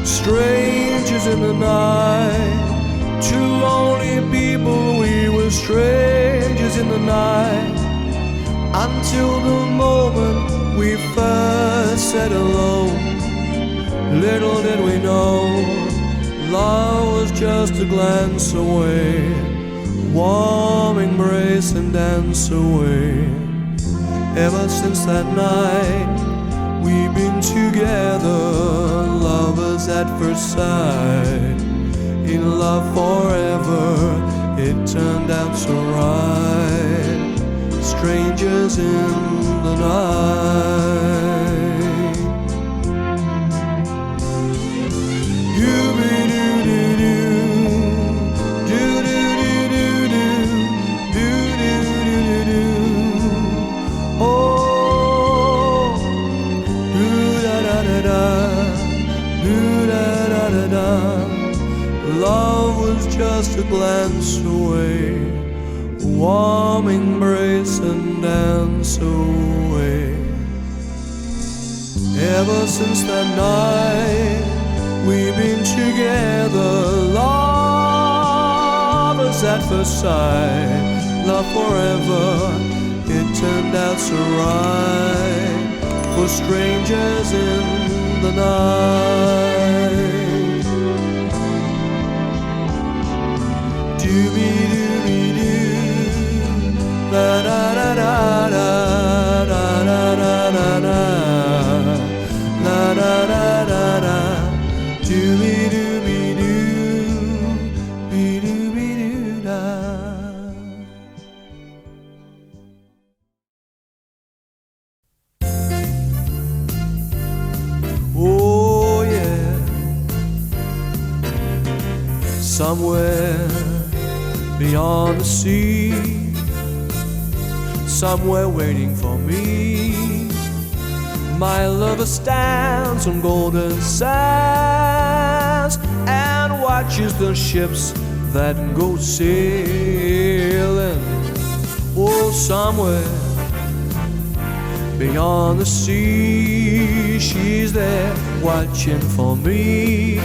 [SPEAKER 4] Strangers in the night, two lonely people, we were strangers in the night, until the moment we first said hello. Little did we know, love was just a glance away, warm embrace and dance away. Ever since that night, we've been together, lovers at first sight, in love forever, it turned out so right. Strangers in the night. Love was just a glance away, a warm embrace and dance away. Ever since that night, we've been together, lovers at first sight, love forever, it turned out so right, for strangers in the night. Dooby-dooby-doo, la-da-da-da-da, la-da-da-da-da, la-da-da-da-da, dooby-dooby-doo, be-dooby-doo-da. Oh yeah, somewhere beyond the sea, somewhere waiting for me, my lover stands on golden sands and watches the ships that go sailing. Oh, somewhere beyond the sea, she's there watching for me.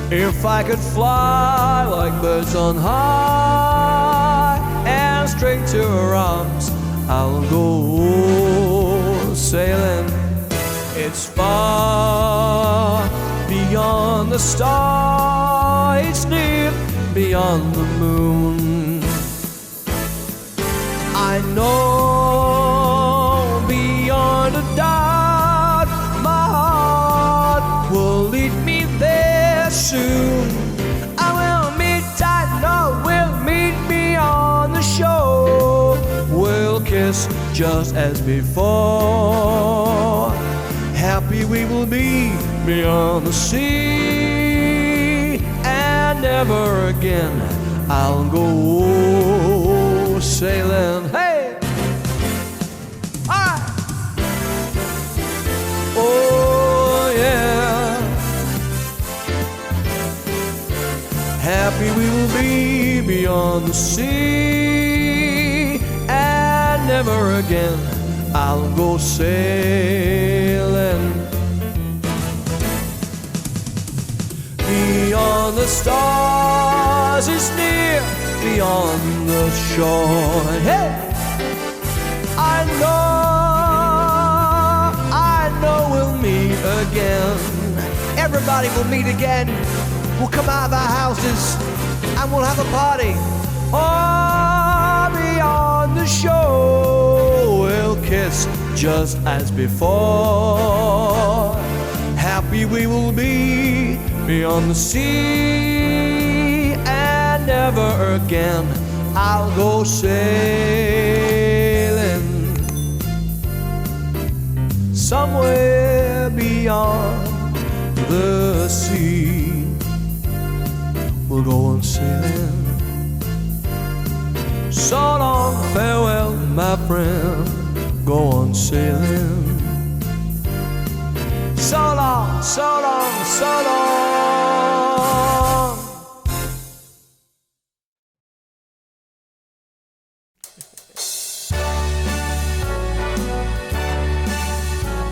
[SPEAKER 4] If I could fly like birds on high and straight to her arms, I'll go sailing. It's far beyond the star, it's near beyond beyond the moon. I know beyond a doubt my heart will lead me there soon. I know we'll meet me on the shore. We'll kiss just as before. Happy we will be beyond the sea, and never again I'll go sailing. Hey! Ah! Oh yeah. Happy we will be beyond the sea, and never again I'll go sailing. Beyond the stars is near, beyond the shore. Hey! I know we'll meet again.
[SPEAKER 1] Everybody will meet again. We'll come out of our houses and we'll have a party.
[SPEAKER 4] Oh, beyond the shore, we'll kiss just as before. Happy we will be beyond the sea, and never again I'll go sailing. Somewhere beyond the sea, we'll go on sailing. So long, farewell, my friend, go on sailing. So long, so long, so long.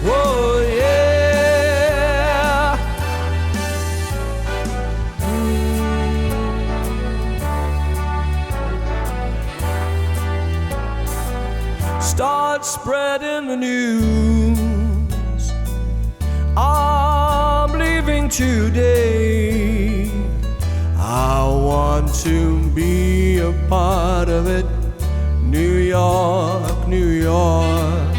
[SPEAKER 4] Whoa, yeah. Start spreading the news. I'm leaving today. I want to be a part of it. New York, New York.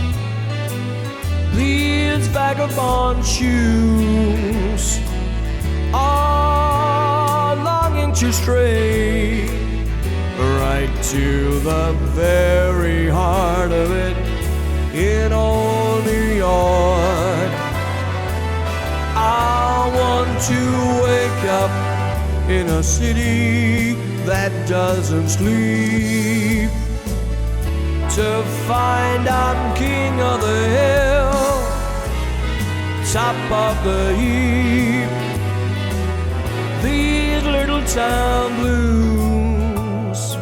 [SPEAKER 4] These vagabond shoes are longing to stray right to the very heart of it in old New York. I want to wake up in a city that doesn't sleep, to find I'm king of the hill, top of the heap. These little town blues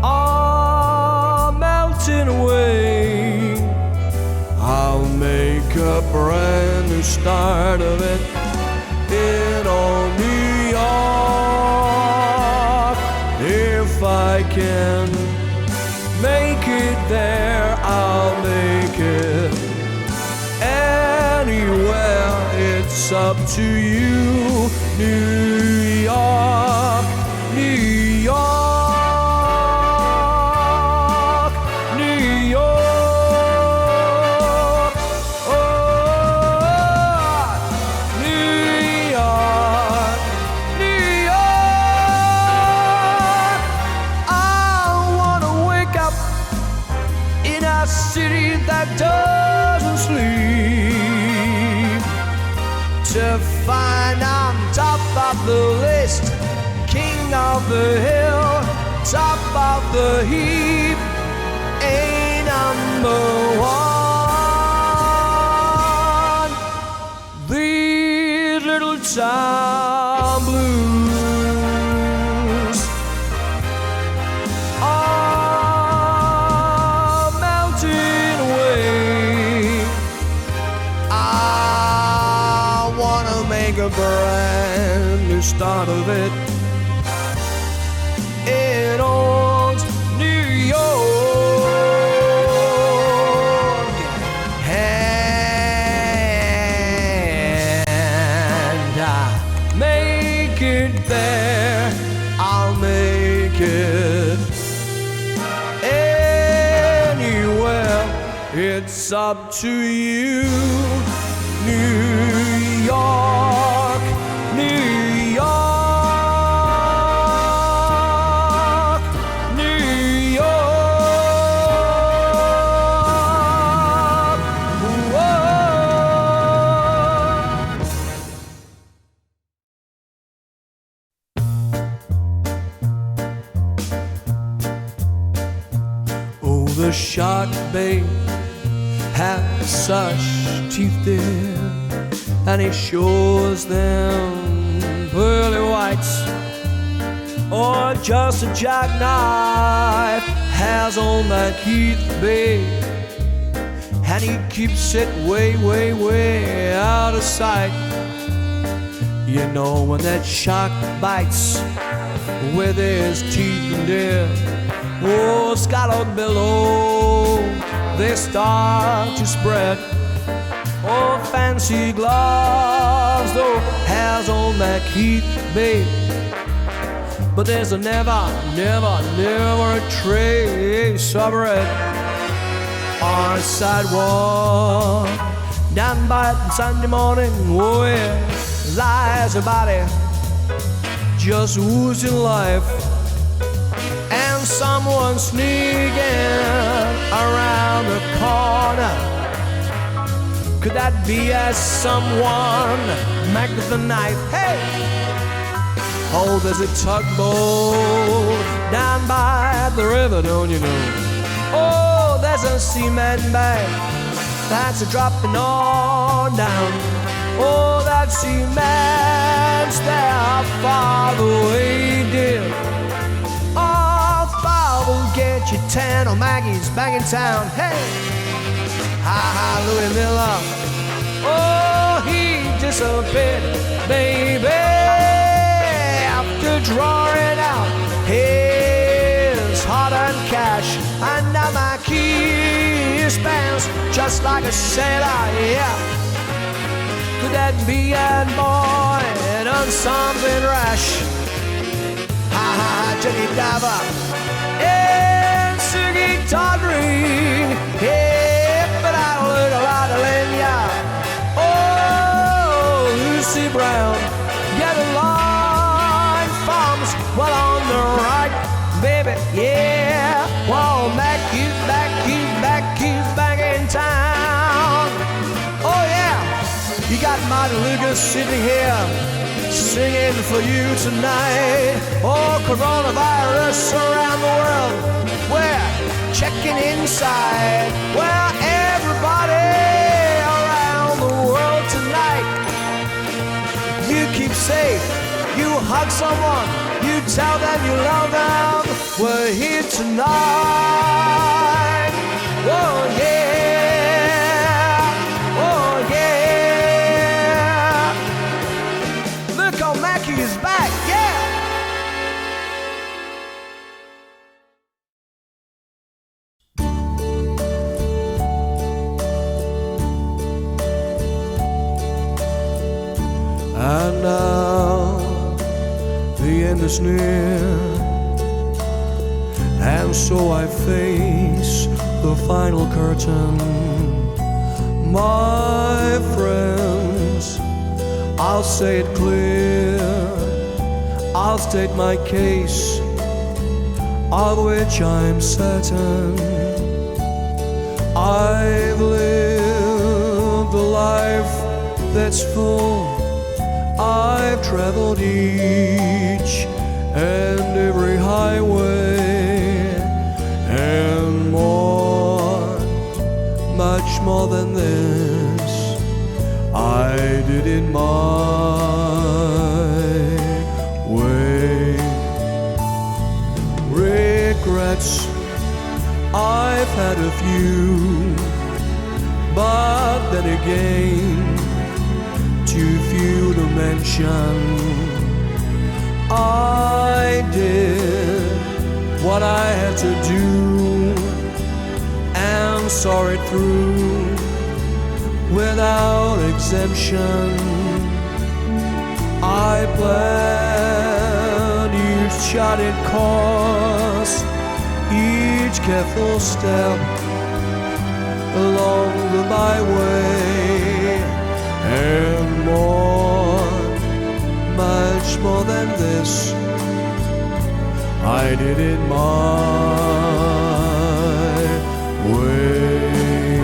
[SPEAKER 4] are melting away. I'll make a brand new start of it in old New York. If I can make it there, I'll make it anywhere. It's up to you, New York, New York, New York. Oh, New York, New York. I wanna wake up in a city that doesn't sleep, to find I'm top of the list, king of the hill, top of the heap, a number one. These little town blues are melting away. I wanna make a brand new start of it in old New York, and I make it there. I'll make It's up to you, New York, New York, New York. Whoa. Oh, the shark bait has such teeth there, and he shows them pearly whites, or just a jackknife has on that Keith bait, and he keeps it way, way, way out of sight. You know when that shark bites with his teeth in there, oh, scallop below, they start to spread. Oh, fancy gloves, though, has on that Keith bait, but there's a never, never, never a trace of red on the sidewalk down by Sunday morning. Oh, yeah, lies a body just oozing life, and someone sneaking around the corner. Could that be as someone back with the knife? Hey! Oh, there's a tugboat down by the river, don't you know? Oh, there's a cement bag that's a dropping on down. Oh, that cement's there far away, dear. Oh, Father, get your tan or Maggie's back in town. Hey! Ha, Louis Miller, oh, he disappeared, baby, after drawing out his hard-earned cash. And now my key spans just like a sailor, yeah. Could that be a boy done something rash? Ha, Jenny Diver, it's a guitar ring, yeah. But I don't look a lot of Lenya. Oh, Lucy Brown, get a line farms well on the right, baby, yeah. Well, Mackie's back in town. Oh yeah, you got Martyn Lucas sitting here singing for you tonight. Oh, coronavirus around the world, we're checking inside. Well, everybody around the world tonight, you keep safe, you hug someone, you tell them you love them. We're here tonight. Oh yeah, oh yeah. Look how Mackie is back, yeah. And now the end is near, and so I face the final curtain. My friends, I'll say it clear, I'll state my case, of which I'm certain. I've lived a life that's full, I've traveled each and every highway, and more, much more than this, I did in my way. Regrets, I've had a few, but then again, too few to mention. I did what I had to do and saw it through without exemption. I planned each charted course, each careful step, along the byway, and more, much more than this, I did it my way.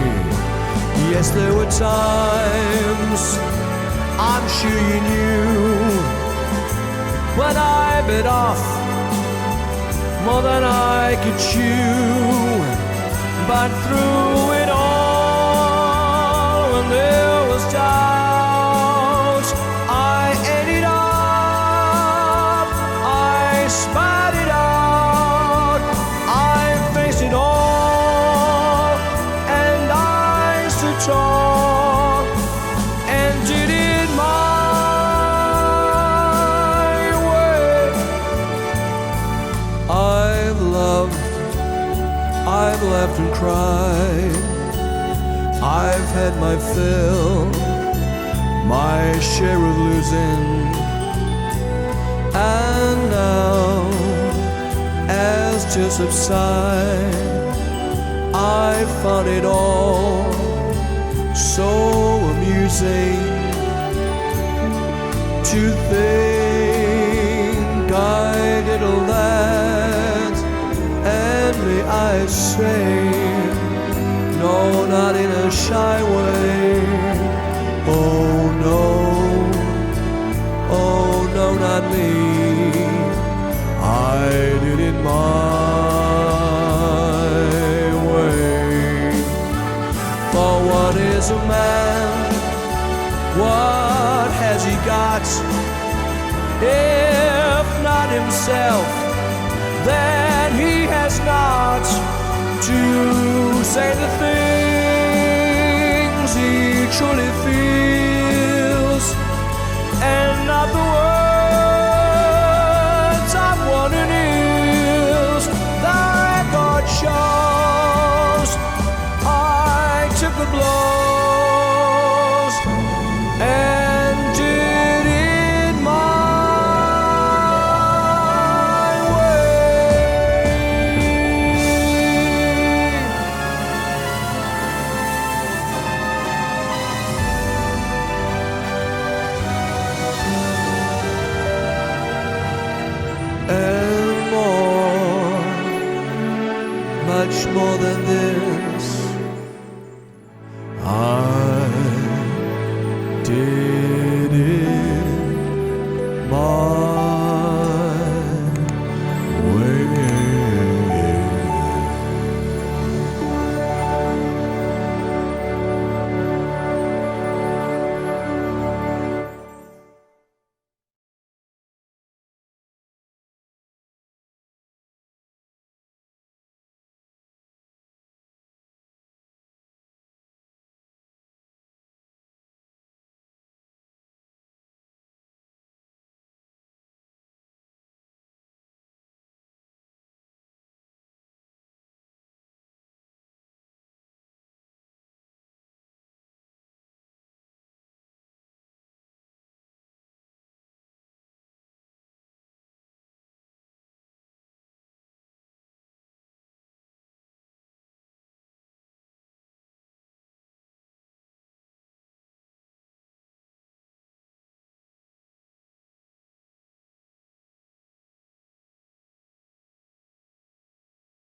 [SPEAKER 4] Yes, there were times, I'm sure you knew, when I bit off more than I could chew. But through it all, when there was doubt, I ate it up, I spat it out, I faced it all, and I stood tall and did it my way. I've loved, I've laughed and cried, I've had my fill, my share of losing, and now, as tears subside, I found it all so amusing to think I did all that. And may I say, no, not in a shy way. Oh no, not me. I did it my way. For what is a man? What has he got? If not himself, then he has not to say the things he truly feels, and not the words of one in ears. The record shows I took the blows and did it my and more, much more than this,